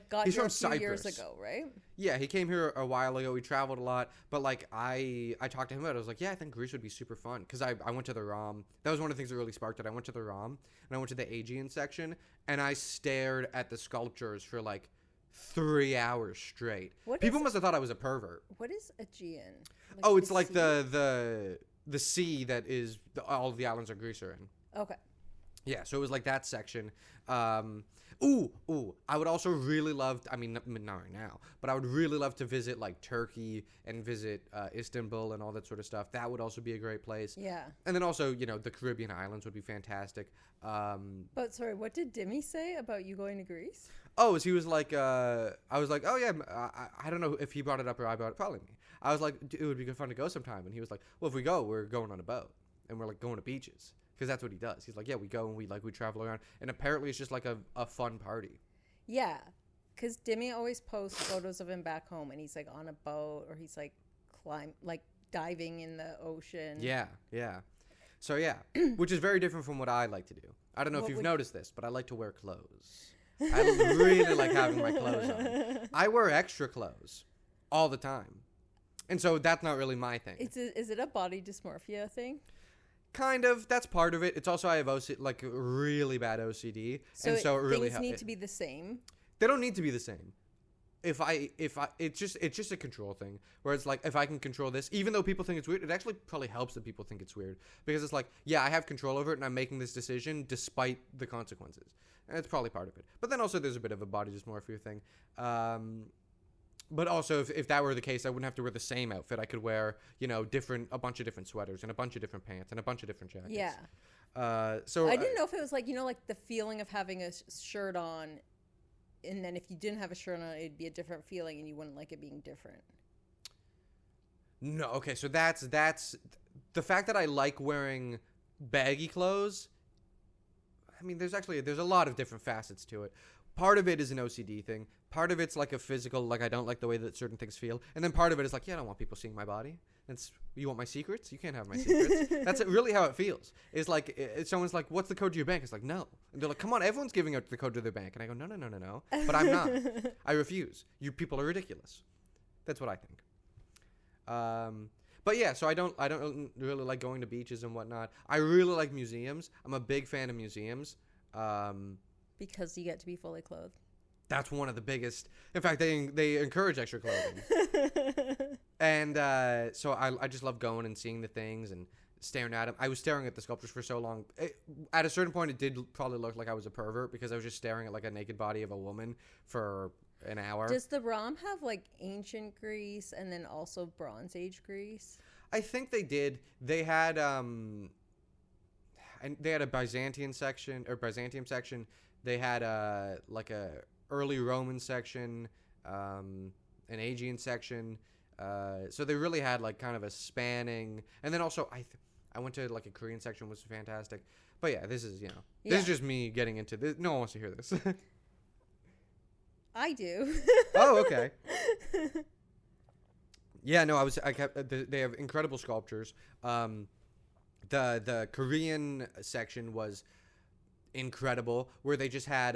got he's here from a few Cyprus. years ago, right? Yeah, he came here a while ago. We traveled a lot, but like I talked to him about it. I was like, yeah, I think Greece would be super fun because I went to the ROM. That was one of the things that really sparked it. I went to the ROM and I went to the Aegean section and I stared at the sculptures for like 3 hours straight. People must have thought I was a pervert. What is Aegean? Like it's like the sea that is all of the islands of Greece are in. Okay. Yeah, so it was like that section. Ooh, I would also really love, I mean, not right now, but I would really love to visit like Turkey and visit Istanbul and all that sort of stuff. That would also be a great place. Yeah. And then also, you know, the Caribbean islands would be fantastic. But sorry, what did Dimmy say about you going to Greece? Oh, he was like, I was like, oh yeah, I don't know if he brought it up or I brought it, probably me. I was like, it would be good fun to go sometime. And he was like, well, if we go, we're going on a boat and we're like going to beaches. Because that's what he does. He's like, yeah, we go and we travel around. And apparently it's just like a fun party. Yeah. Because Dimmy always posts photos of him back home. And he's like on a boat or he's like diving in the ocean. Yeah. So yeah, which is very different from what I like to do. I don't know if you've noticed this, but I like to wear clothes. I really like having my clothes on. I wear extra clothes all the time. And so that's not really my thing. Is it a body dysmorphia thing? Kind of. That's part of it. It's also I have like really bad OCD, so it really things need to be the same. They don't need to be the same. If I, it's just a control thing where it's like if I can control this, even though people think it's weird, it actually probably helps that people think it's weird because it's like yeah, I have control over it and I'm making this decision despite the consequences, and it's probably part of it. But then also there's a bit of a body dysmorphia thing. But also, if that were the case, I wouldn't have to wear the same outfit. I could wear, you know, a bunch of different sweaters and a bunch of different pants and a bunch of different jackets. Yeah. So I didn't know if it was like, you know, like the feeling of having a shirt on, and then if you didn't have a shirt on, it'd be a different feeling, and you wouldn't like it being different. No. Okay. So that's the fact that I like wearing baggy clothes. I mean, there's a lot of different facets to it. Part of it is an OCD thing. Part of it's like a physical, like I don't like the way that certain things feel. And then part of it is like, yeah, I don't want people seeing my body. You want my secrets? You can't have my secrets. That's really how it feels. It's like, someone's like, what's the code to your bank? It's like, no. And they're like, come on, everyone's giving out the code to their bank. And I go, no. But I'm not. I refuse. You people are ridiculous. That's what I think. But yeah, so I don't really like going to beaches and whatnot. I really like museums. I'm a big fan of museums. Because you get to be fully clothed. That's one of the biggest. In fact, they encourage extra clothing. And so I just love going and seeing the things and staring at them. I was staring at the sculptures for so long. At a certain point, it did probably look like I was a pervert because I was just staring at like a naked body of a woman for an hour. Does the ROM have like ancient Greece and then also Bronze Age Greece? I think they did. They had and they had a Byzantium section. They had like a early Roman section, an Aegean section. So they really had like kind of a spanning, and then also I went to like a Korean section, was fantastic. But yeah, this is this is just me getting into this. No one wants to hear this. I do. Oh, okay. Yeah, no, they have incredible sculptures. The Korean section was incredible, where they just had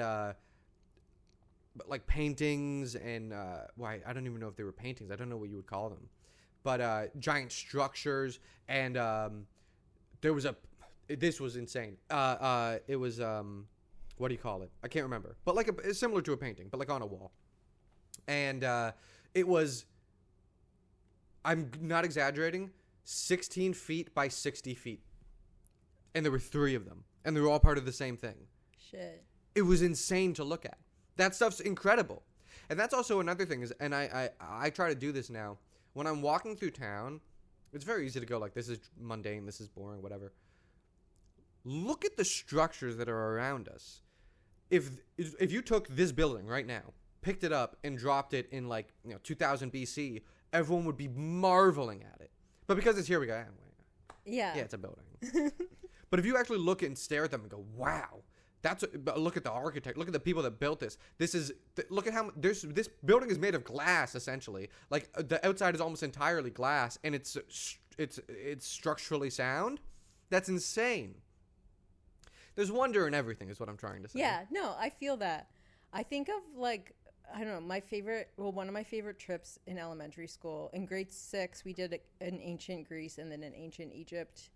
like paintings and I don't even know if they were paintings. I don't know what you would call them, but giant structures, and there was this was insane. It was what do you call it? I can't remember, but like it's similar to a painting, but like on a wall, and it was. I'm not exaggerating. 16 feet by 60 feet, and there were 3 of them, and they were all part of the same thing. Shit. It was insane to look at. That stuff's incredible. And that's also another thing is, and I try to do this now. When I'm walking through town, it's very easy to go like, this is mundane, this is boring, whatever. Look at the structures that are around us. If you took this building right now, picked it up and dropped it in like 2000 BC, everyone would be marveling at it. But because it's here, we go, yeah, it's a building. But if you actually look and stare at them and go, wow, look at the architect, look at the people that built this. Look at how this building is made of glass, essentially. Like the outside is almost entirely glass, and it's structurally sound. That's insane. There's wonder in everything, is what I'm trying to say. Yeah, no, I feel that. I think of like, I don't know, one of my favorite trips in elementary school. In grade 6, we did an ancient Greece and then an ancient Egypt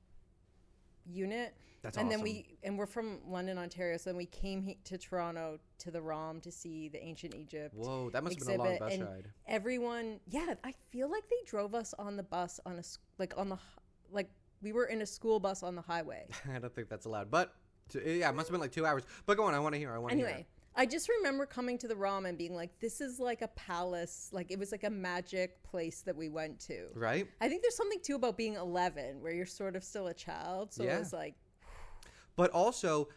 unit. That's and awesome. Then we're from London, Ontario, so then we came to Toronto to the ROM to see the ancient Egypt. Whoa, that must have been a long bus ride. Everyone, I feel like they drove us on the bus we were in a school bus on the highway. I don't think that's allowed, but it must have been like 2 hours. But go on, I want to hear. Anyway, I just remember coming to the ROM and being like, this is like a palace. Like, it was like a magic place that we went to. Right? I think there's something, too, about being 11 where you're sort of still a child. So it was like... But also,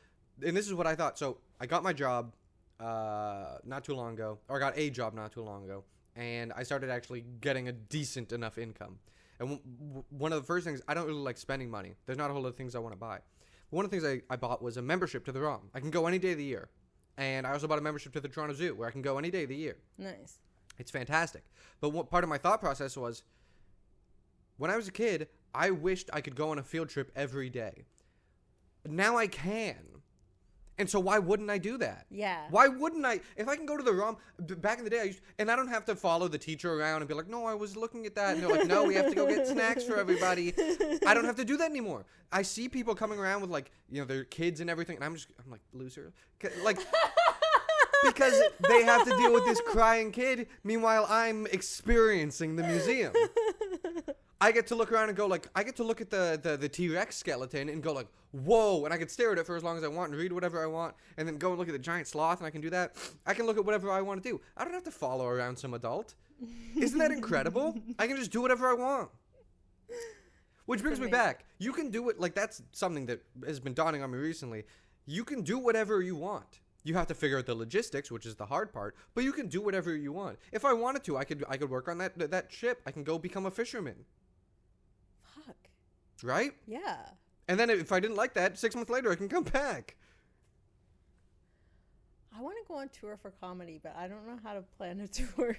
and this is what I thought. So I got my job not too long ago. Or I got a job not too long ago. And I started actually getting a decent enough income. And one of the first things, I don't really like spending money. There's not a whole lot of things I want to buy. One of the things I bought was a membership to the ROM. I can go any day of the year. And I also bought a membership to the Toronto Zoo where I can go any day of the year. Nice. It's fantastic. But what part of my thought process was, when I was a kid, I wished I could go on a field trip every day. Now I can. And so why wouldn't I do that? Yeah. Why wouldn't I? If I can go to the ROM, back in the day, and I don't have to follow the teacher around and be like, no, I was looking at that. And they're like, no, we have to go get snacks for everybody. I don't have to do that anymore. I see people coming around with like, their kids and everything. And I'm like, loser. Like, because they have to deal with this crying kid. Meanwhile, I'm experiencing the museum. I get to look around and go like, I get to look at the T-Rex skeleton and go like, whoa, and I can stare at it for as long as I want and read whatever I want, and then go and look at the giant sloth, and I can do that. I can look at whatever I want to do. I don't have to follow around some adult. Isn't that incredible? I can just do whatever I want. Which brings me back. You can do it, like that's something that has been dawning on me recently. You can do whatever you want. You have to figure out the logistics, which is the hard part, but you can do whatever you want. If I wanted to, I could work on that ship. I can go become a fisherman. Fuck. Right? Yeah. And then if I didn't like that, 6 months later, I can come back. I want to go on tour for comedy, but I don't know how to plan a tour.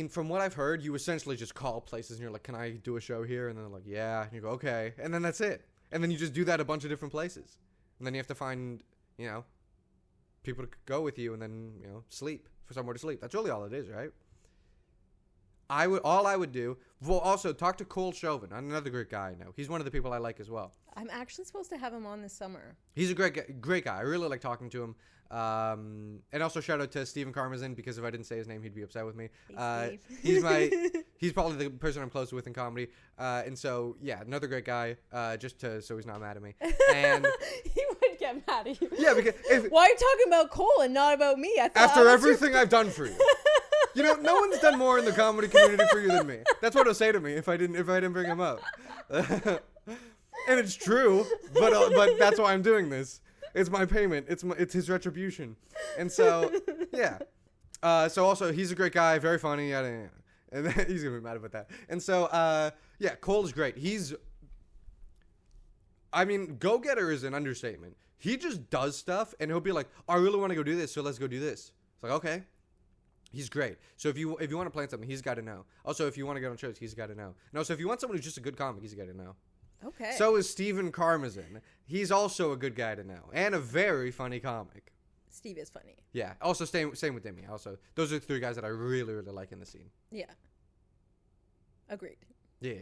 From what I've heard, you essentially just call places and you're like, can I do a show here? And then they're like, yeah. And you go, okay. And then that's it. And then you just do that a bunch of different places. And then you have to find, people to go with you and then, sleep for somewhere to sleep. That's really all it is, right? All I would do, well, also talk to Cole Chauvin, another great guy I know. He's one of the people I like as well. I'm actually supposed to have him on this summer. He's a great guy. I really like talking to him. And also shout out to Stephen Karmazin, because if I didn't say his name, he'd be upset with me. Hey, Steve. He's probably the person I'm close with in comedy. And so, yeah, another great guy, so he's not mad at me. And he would get mad at you. Yeah, because why are you talking about Cole and not about me? After everything I've done for you. No one's done more in the comedy community for you than me. That's what he'll say to me if I didn't bring him up. And it's true, but that's why I'm doing this. It's my payment. It's his retribution. And so, yeah. So also, he's a great guy, very funny. And then he's gonna be mad about that. And so, yeah, Cole's great. Go-getter is an understatement. He just does stuff, and he'll be like, I really want to go do this, so let's go do this. It's like, okay. He's great. So if you want to plan something, he's got to know. Also, if you want to get on shows, he's got to know. And also, if you want someone who's just a good comic, he's got to know. Okay. So is Stephen Karmazin. He's also a good guy to know, and a very funny comic. Steve is funny. Yeah. Also, same with Demi. Also, those are the 3 guys that I really, really like in the scene. Yeah. Agreed. Yeah.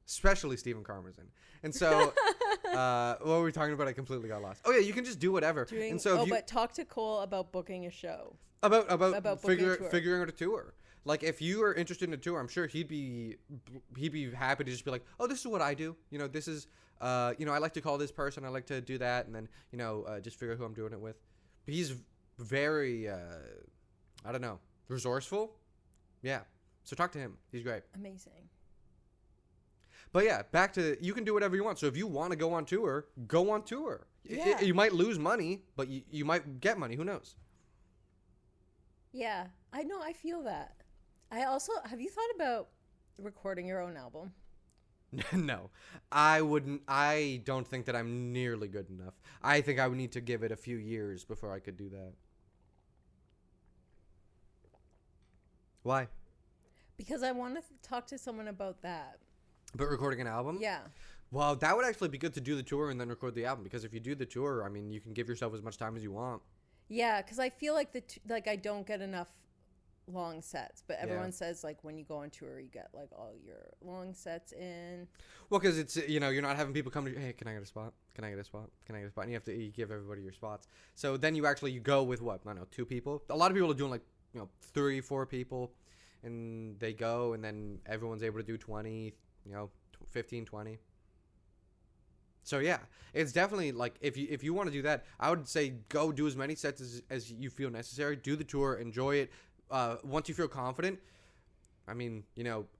Especially Stephen Karmazin. And so, what were we talking about? I completely got lost. Oh yeah, you can just do whatever. But talk to Cole about booking a show. About figuring out a tour. Like, if you are interested in a tour, I'm sure he'd be happy to just be like, oh, this is what I do. You know, this is, I like to call this person. I like to do that. And then, just figure out who I'm doing it with. But he's very, resourceful. Yeah. So talk to him. He's great. Amazing. But yeah, back to, you can do whatever you want. So if you want to go on tour, go on tour. Yeah. You might lose money, but you might get money. Who knows? Yeah. I know. I feel that. Have you thought about recording your own album? No, I wouldn't. I don't think that I'm nearly good enough. I think I would need to give it a few years before I could do that. Why? Because I want to talk to someone about that. But recording an album? Yeah. Well, that would actually be good to do the tour and then record the album. Because if you do the tour, I mean, you can give yourself as much time as you want. Yeah, because I feel like I don't get enough long sets, but everyone says like when you go on tour you get like all your long sets in. Well, because it's, you're not having people come to you, hey, can I get a spot, can I get a spot, can I get a spot, and you give everybody your spots. So then you go with what, I don't know, 2 people. A lot of people are doing like 3, 4 people, and they go, and then everyone's able to do 20, 15, 20. So yeah, it's definitely like, if you want to do that, I would say go do as many sets as you feel necessary. Do the tour, enjoy it. Once you feel confident, I mean,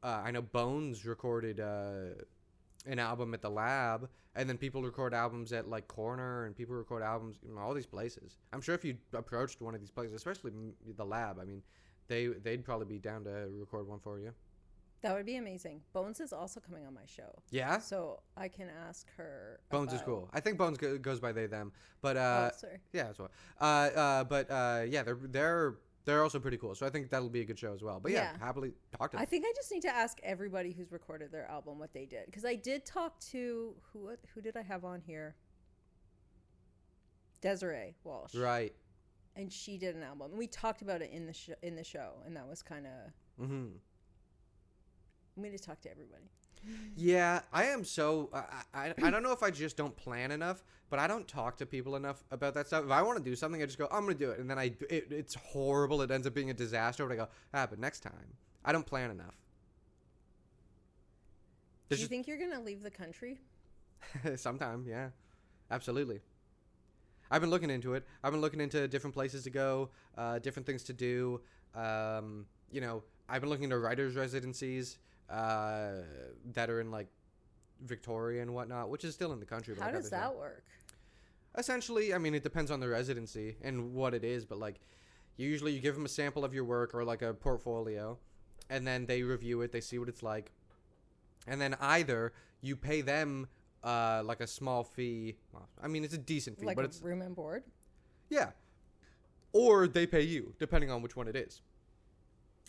I know Bones recorded an album at the Lab, and then people record albums at like Corner, and people record albums in all these places. I'm sure if you approached one of these places, especially the Lab, I mean, they'd probably be down to record one for you. That would be amazing. Bones is also coming on my show. Yeah? So I can ask her. Bones is cool. I think Bones goes by they, them. But, sorry. Yeah, that's what. Yeah, they're also pretty cool. So I think that'll be a good show as well. But yeah, happily talk to them. I think I just need to ask everybody who's recorded their album what they did. Because I did talk to, who did I have on here? Desiree Walsh. Right. And she did an album. And we talked about it in the show. And that was kind of... Mm-hmm. I'm going to talk to everybody. Yeah, I am so... I don't know if I just don't plan enough, but I don't talk to people enough about that stuff. If I want to do something, I just go, I'm going to do it. And then it's horrible. It ends up being a disaster. But I go, but next time. I don't plan enough. Do you think you're going to leave the country? Sometime, yeah. Absolutely. I've been looking into it. I've been looking into different places to go, different things to do. I've been looking into writers' residencies that are in like Victoria and whatnot, which is still in the country. How does that work? Essentially, I mean, it depends on the residency and what it is, but like usually you give them a sample of your work or like a portfolio, and then they review it, they see what it's like, and then either you pay them like a small fee. Well, I mean, it's a decent fee, like but it's room and board. Yeah, or they pay you, depending on which one it is.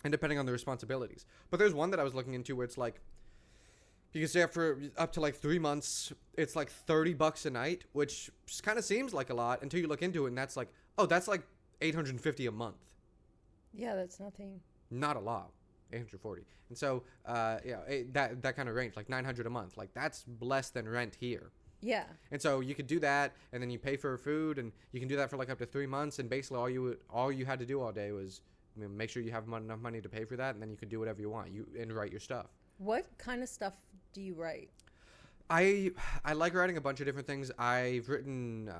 And depending on the responsibilities. But there's one that I was looking into where it's like, you can stay for up to like 3 months. It's like $30 a night, which kind of seems like a lot until you look into it. And that's like, oh, that's like $850 a month. Yeah, that's nothing. Not a lot. 840. And so, that kind of range, like $900 a month. Like that's less than rent here. Yeah. And so you could do that, and then you pay for food, and you can do that for like up to 3 months. And basically all you had to do all day was make sure you have enough money to pay for that, and then you can do whatever you want. And write your stuff. What kind of stuff do you write? I like writing a bunch of different things. I've written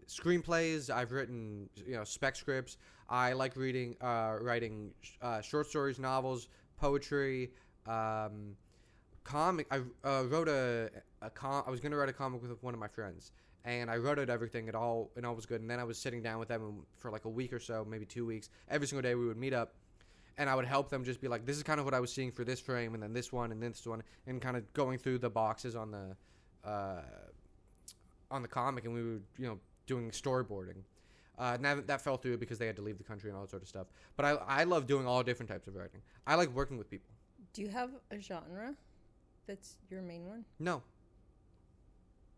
screenplays. I've written spec scripts. I like writing short stories, novels, poetry, comic. I wrote I was going to write a comic with one of my friends. And I wrote out everything. It all was good. And then I was sitting down with them for like a week or so, maybe 2 weeks. Every single day we would meet up. and I would help them just be like, this is kind of what I was seeing for this frame, and then this one, and kind of going through the boxes on the comic, and we were, doing storyboarding. Now that fell through because they had to leave the country and all that sort of stuff. But I love doing all different types of writing. I like working with people. Do you have a genre that's your main one? No.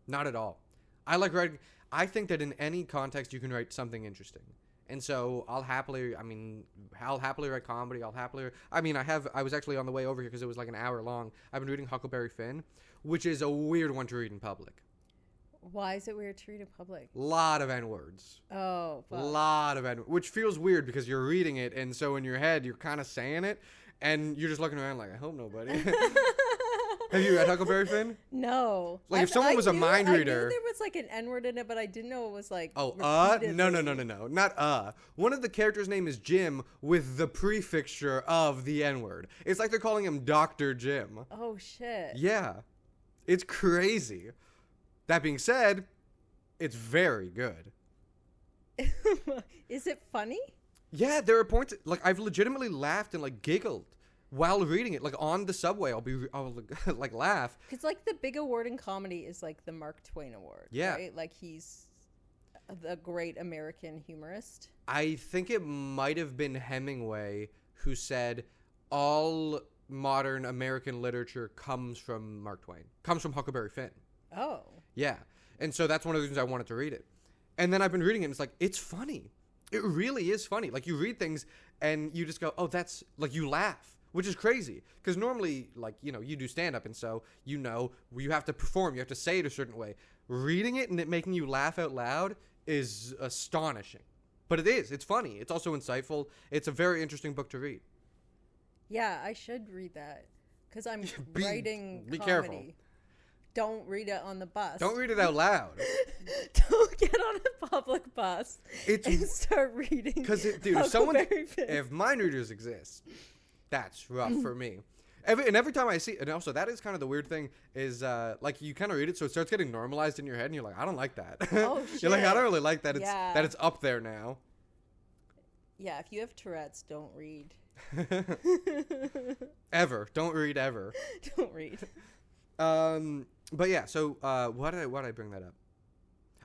Not at all. I like writing. I think that in any context you can write something interesting. And so I'll happily write comedy. I was actually on the way over here because it was like an hour long. I've been reading Huckleberry Finn, which is a weird one to read in public. Why is it weird to read in public? Lot of N-words. Oh, fuck. Lot of N-words, which feels weird because you're reading it, and so in your head you're kind of saying it, and you're just looking around like, I hope nobody. Have you read Huckleberry Finn? No. Like, if someone was a mind reader. I knew there was like an N-word in it, but I didn't know it was like. Oh, no, not. One of the characters' name is Jim with the prefixture of the N-word. It's like they're calling him Dr. Jim. Oh shit. Yeah, it's crazy. That being said, it's very good. Is it funny? Yeah, there are points like I've legitimately laughed and like giggled while reading it. Like on the subway, I'll like laugh. Because like the big award in comedy is like the Mark Twain Award. Yeah, right? Like he's the great American humorist. I think it might have been Hemingway who said all modern American literature comes from Mark Twain, comes from Huckleberry Finn. Oh. Yeah. And so that's one of the reasons I wanted to read it. And then I've been reading it, and it's like, it's funny. It really is funny. Like, you read things, and you just go, oh, that's, like, you laugh, which is crazy. Because normally, like, you do stand-up, and so, you have to perform. You have to say it a certain way. Reading it and it making you laugh out loud is astonishing. But it is. It's funny. It's also insightful. It's a very interesting book to read. Yeah, I should read that. Because I'm writing be comedy. Careful. Don't read it on the bus. Don't read it out loud. Don't get on a public bus and start reading. Because, dude, if mind readers exist, that's rough for me. Every time I see, and also that is kind of the weird thing is, like you kind of read it, so it starts getting normalized in your head, and you're like, I don't like that. Oh shit! You're like, I don't really like that. That it's up there now. Yeah, if you have Tourette's, don't read. Ever, don't read ever. Don't read. But yeah, so why did I bring that up?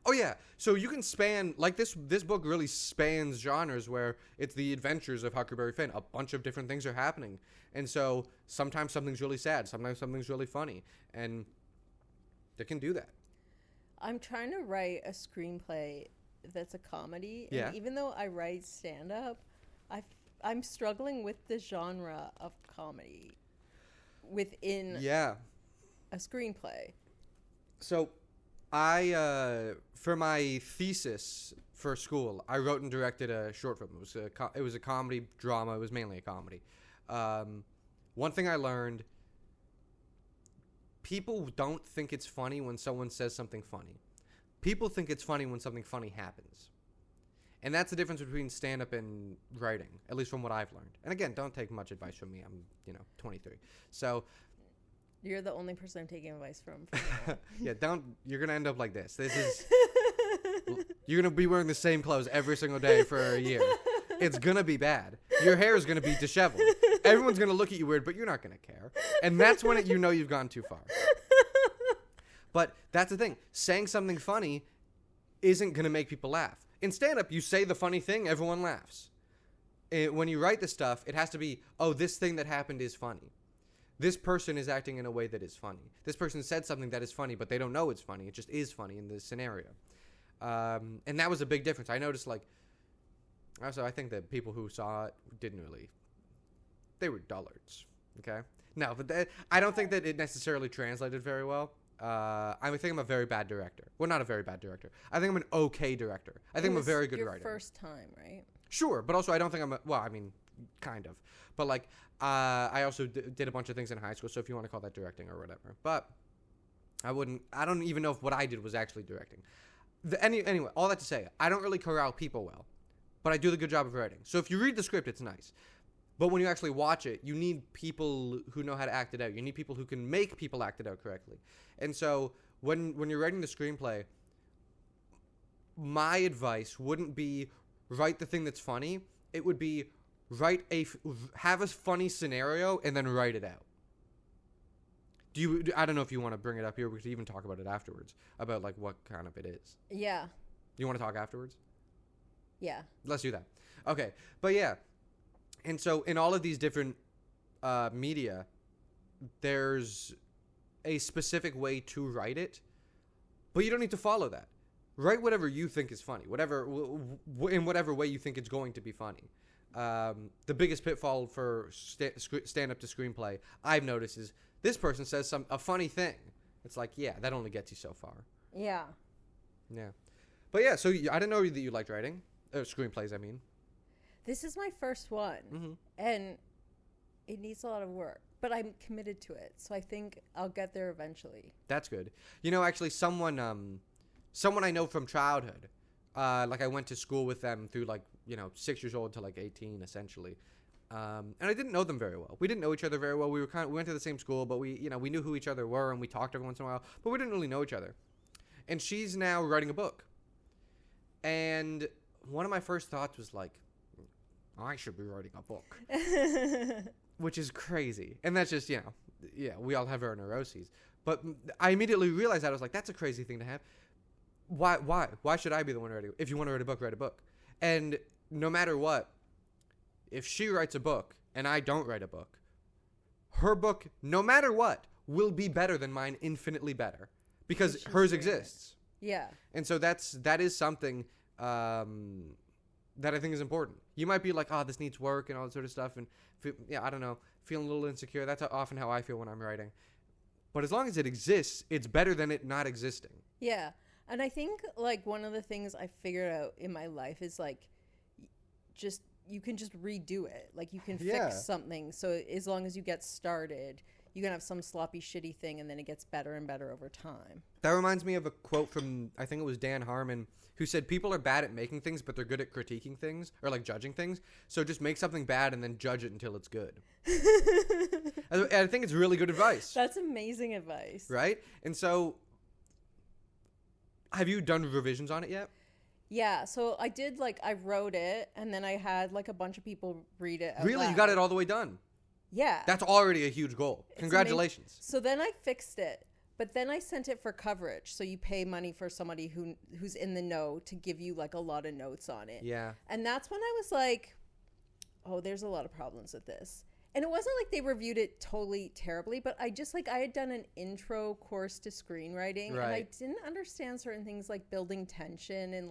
Oh yeah, so you can span like this book really spans genres where it's the adventures of Huckleberry Finn. A bunch of different things are happening, and so sometimes something's really sad, sometimes something's really funny, and they can do that. I'm trying to write a screenplay that's a comedy, yeah. And even though I write stand-up, I'm struggling with the genre of comedy within a screenplay. So I for my thesis for school, I wrote and directed a short film. It was a comedy drama. It was mainly a comedy. One thing I learned, people don't think it's funny when someone says something funny. People think it's funny when something funny happens. And that's the difference between stand-up and writing, at least from what I've learned. And again, don't take much advice from me. I'm, 23. So you're the only person I'm taking advice from. Yeah, you're going to end up like this. You're going to be wearing the same clothes every single day for a year. It's going to be bad. Your hair is going to be disheveled. Everyone's going to look at you weird, but you're not going to care. And that's when you've gone too far. But that's the thing. Saying something funny isn't going to make people laugh. In stand-up, you say the funny thing, everyone laughs. When you write this stuff, it has to be, oh, this thing that happened is funny. This person is acting in a way that is funny. This person said something that is funny, but they don't know it's funny. It just is funny in this scenario. And that was a big difference. I noticed, also, I think that people who saw it they were dullards, okay? No, but I don't think that it necessarily translated very well. I think I'm a very bad director. Well, not a very bad director. I think I'm an okay director. I think I'm a very good writer. Your first time, right? Sure, but also I don't think kind of. But I also did a bunch of things in high school, so if you want to call that directing or whatever. But I don't even know if what I did was actually directing. Anyway, all that to say, I don't really corral people well, but I do the good job of writing. So if you read the script, it's nice. But when you actually watch it, you need people who know how to act it out. You need people who can make people act it out correctly. And so when you're writing the screenplay, my advice wouldn't be write the thing that's funny. It would be have a funny scenario and then write it out. I don't know if you want to bring it up here. We could even talk about it afterwards, about like what kind of it is. Yeah. You want to talk afterwards? Yeah. Let's do that. Okay. But yeah. And so in all of these different media, there's a specific way to write it, but you don't need to follow that. Write whatever you think is funny, in whatever way you think it's going to be funny. The biggest pitfall for stand-up to screenplay I've noticed is this person says a funny thing. It's like, yeah, that only gets you so far. Yeah. Yeah. But yeah, so I didn't know that you liked writing. Screenplays, I mean. This is my first one. Mm-hmm. And it needs a lot of work. But I'm committed to it. So I think I'll get there eventually. That's good. You know, actually, someone I know from childhood, like I went to school with them through 6 years old to 18, essentially. And I didn't know them very well. We didn't know each other very well. We went to the same school, but we knew who each other were, and we talked every once in a while, but we didn't really know each other. And she's now writing a book. And one of my first thoughts was like, I should be writing a book. Which is crazy. And that's just, we all have our neuroses. But I immediately realized that. I was like, that's a crazy thing to have. Why should I be the one writing? If you want to write a book, write a book. And no matter what, if she writes a book and I don't write a book, her book, no matter what, will be better than mine, infinitely better, because hers exists. Yeah. And so that is something that I think is important. You might be like, oh, this needs work and all that sort of stuff, and I don't know, feeling a little insecure. That's often how I feel when I'm writing. But as long as it exists, it's better than it not existing. Yeah. And I think one of the things I figured out in my life is you can just redo it. You can fix something. So as long as you get started, you can have some sloppy, shitty thing, and then it gets better and better over time. That reminds me of a quote from, I think it was Dan Harmon, who said people are bad at making things, but they're good at critiquing things or judging things. So just make something bad and then judge it until it's good. And I think it's really good advice. That's amazing advice. Right? And so have you done revisions on it yet? Yeah, so I did, I wrote it, and then I had, a bunch of people read it out Really? loud. You got it all the way done? Yeah. That's already a huge goal. Congratulations. So then I fixed it, but then I sent it for coverage, so you pay money for somebody who's in the know to give you, a lot of notes on it. Yeah. And that's when I was like, oh, there's a lot of problems with this. And it wasn't like they reviewed it totally terribly, but I just I had done an intro course to screenwriting, right. And I didn't understand certain things like building tension and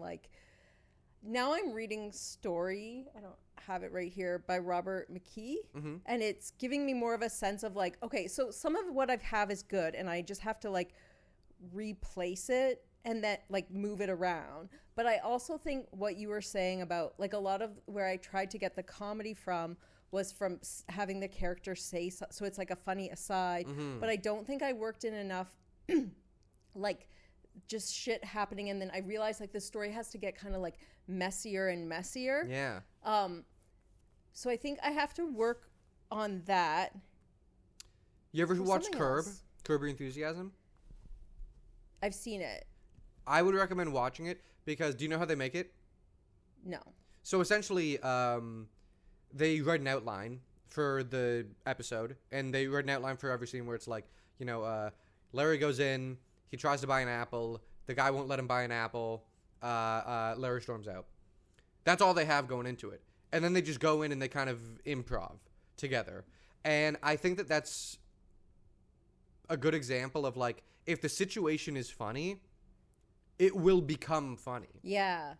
now I'm reading Story. I don't have it right here, by Robert McKee. Mm-hmm. And it's giving me more of a sense of okay, so some of what I have is good and I just have to replace it and then move it around. But I also think what you were saying about a lot of where I tried to get the comedy from was from having the character say so it's a funny aside. Mm-hmm. But I don't think I worked in enough just shit happening, and then I realized the story has to get kind of messier and messier. Yeah. So I think I have to work on that. You ever watched Curb Your Enthusiasm? I've seen it. I would recommend watching it because do you know how they make it? No. So essentially, they write an outline for the episode, and they write an outline for every scene where it's Larry goes in, he tries to buy an apple, the guy won't let him buy an apple, Larry storms out. That's all they have going into it. And then they just go in and they kind of improv together. And I think that that's a good example of if the situation is funny, it will become funny. Yeah.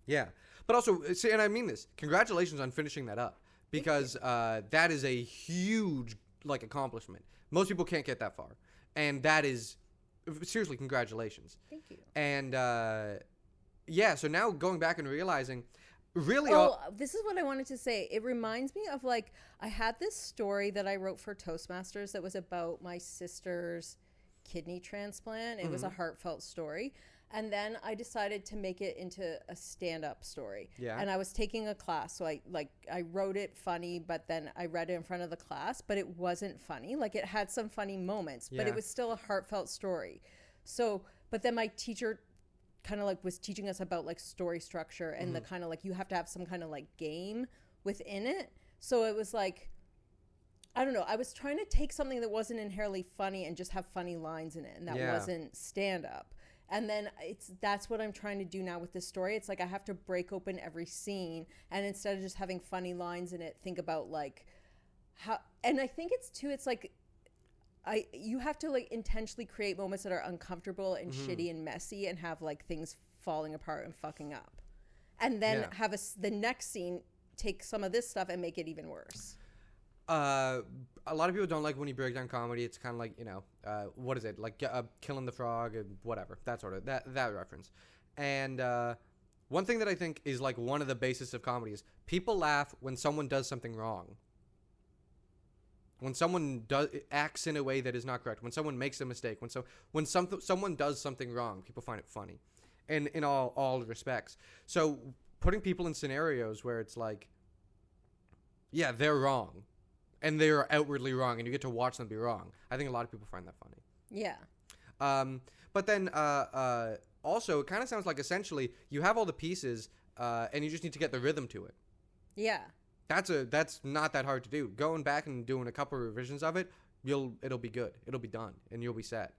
Yeah. But also, and I mean this, congratulations on finishing that up, because that is a huge accomplishment. Most people can't get that far. And that is, seriously, congratulations. Thank you. And so now going back and realizing, really this is what I wanted to say. It reminds me of I had this story that I wrote for Toastmasters that was about my sister's kidney transplant. It was a heartfelt story. And then I decided to make it into a stand-up story. Yeah. And I was taking a class, so I wrote it funny, but then I read it in front of the class, but it wasn't funny. It had some funny moments, but it was still a heartfelt story. So, but then my teacher kind of was teaching us about story structure and the kind of you have to have some kind of game within it. So it was like, I don't know. I was trying to take something that wasn't inherently funny and just have funny lines in it, and that wasn't stand up. And then that's what I'm trying to do now with this story. It's like I have to break open every scene, and instead of just having funny lines in it, think about like how. And I think it's like you have to like intentionally create moments that are uncomfortable and shitty and messy, and have like things falling apart and fucking up, and then have the next scene take some of this stuff and make it even worse. A lot of people don't like when you break down comedy. It's kind of like, what is it? Like Killing the Frog and whatever. That sort of, that reference. And one thing that I think is like one of the basis of comedy is people laugh when someone does something wrong. When someone acts in a way that is not correct. When someone makes a mistake. When someone does something wrong, people find it funny. And in all respects. So putting people in scenarios where it's like, yeah, they're wrong. And they are outwardly wrong, and you get to watch them be wrong. I think a lot of people find that funny. Yeah. But then also, it kind of sounds like essentially you have all the pieces, and you just need to get the rhythm to it. Yeah. That's not that hard to do. Going back and doing a couple of revisions of it, it'll be good. It'll be done, and you'll be set.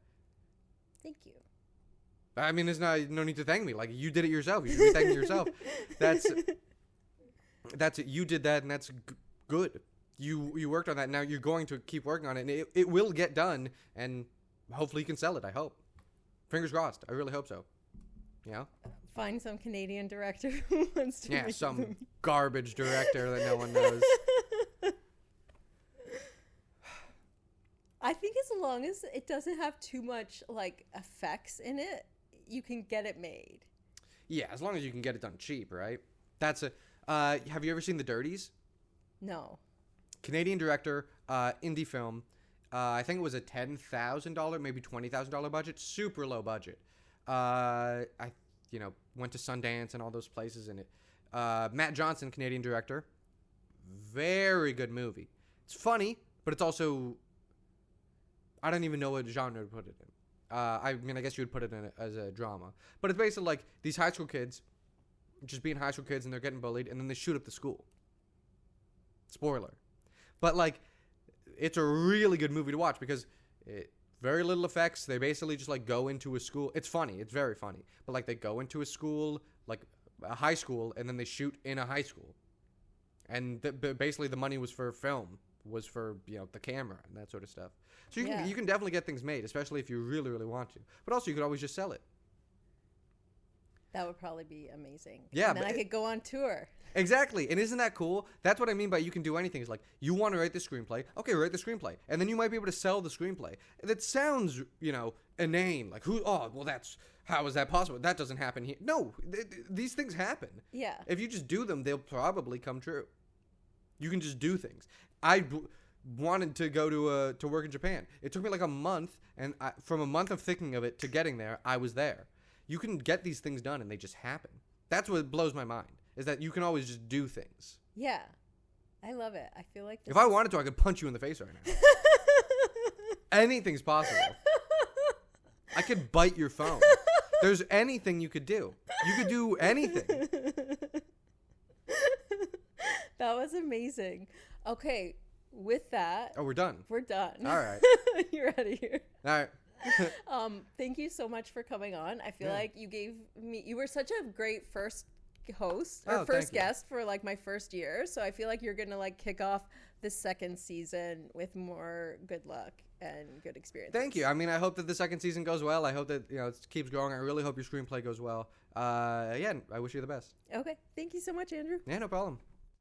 Thank you. I mean, there's no need to thank me. Like, you did it yourself. You should be thanking yourself. That's it. You did that, and that's good. You worked on that. Now you're going to keep working on it, and it will get done, and hopefully you can sell it. I hope. Fingers crossed. I really hope so. Yeah. Find some Canadian director who wants to. Yeah, some garbage director that no one knows. I think as long as it doesn't have too much like effects in it, you can get it made. Yeah, as long as you can get it done cheap, right? That's have you ever seen The Dirties? No. Canadian director, indie film. I think it was a $10,000, maybe $20,000 budget. Super low budget. I went to Sundance and all those places in it. Matt Johnson, Canadian director. Very good movie. It's funny, but it's also, I don't even know what genre to put it in. I guess you would put it in as a drama. But it's basically like these high school kids just being high school kids, and they're getting bullied, and then they shoot up the school. Spoiler. But, like, it's a really good movie to watch because very little effects. They basically just, like, go into a school. It's funny. It's very funny. But, like, they go into a school, like a high school, and then they shoot in a high school. And basically the money was for film, was for, the camera and that sort of stuff. So you can definitely get things made, especially if you really, really want to. But also you could always just sell it. That would probably be amazing. Yeah. And then I could go on tour. Exactly. And isn't that cool? That's what I mean by you can do anything. It's like, you want to write the screenplay. Okay, write the screenplay. And then you might be able to sell the screenplay. That sounds, inane. Like, how is that possible? That doesn't happen here. No, these things happen. Yeah. If you just do them, they'll probably come true. You can just do things. I wanted to go to work in Japan. It took me like a month, and from a month of thinking of it to getting there, I was there. You can get these things done, and they just happen. That's what blows my mind, is that you can always just do things. Yeah. I love it. I feel like if I wanted to, I could punch you in the face right now. Anything's possible. I could bite your phone. There's anything you could do. You could do anything. That was amazing. Okay, with that. Oh, we're done. We're done. All right. You're out of here. All right. Thank you so much for coming on. I feel like you were such a great first host or first guest for like my first year. So I feel like you're going to like kick off the second season with more good luck and good experiences. Thank you. I mean, I hope that the second season goes well. I hope that, it keeps growing. I really hope your screenplay goes well. I wish you the best. Okay. Thank you so much, Andrew. Yeah, no problem.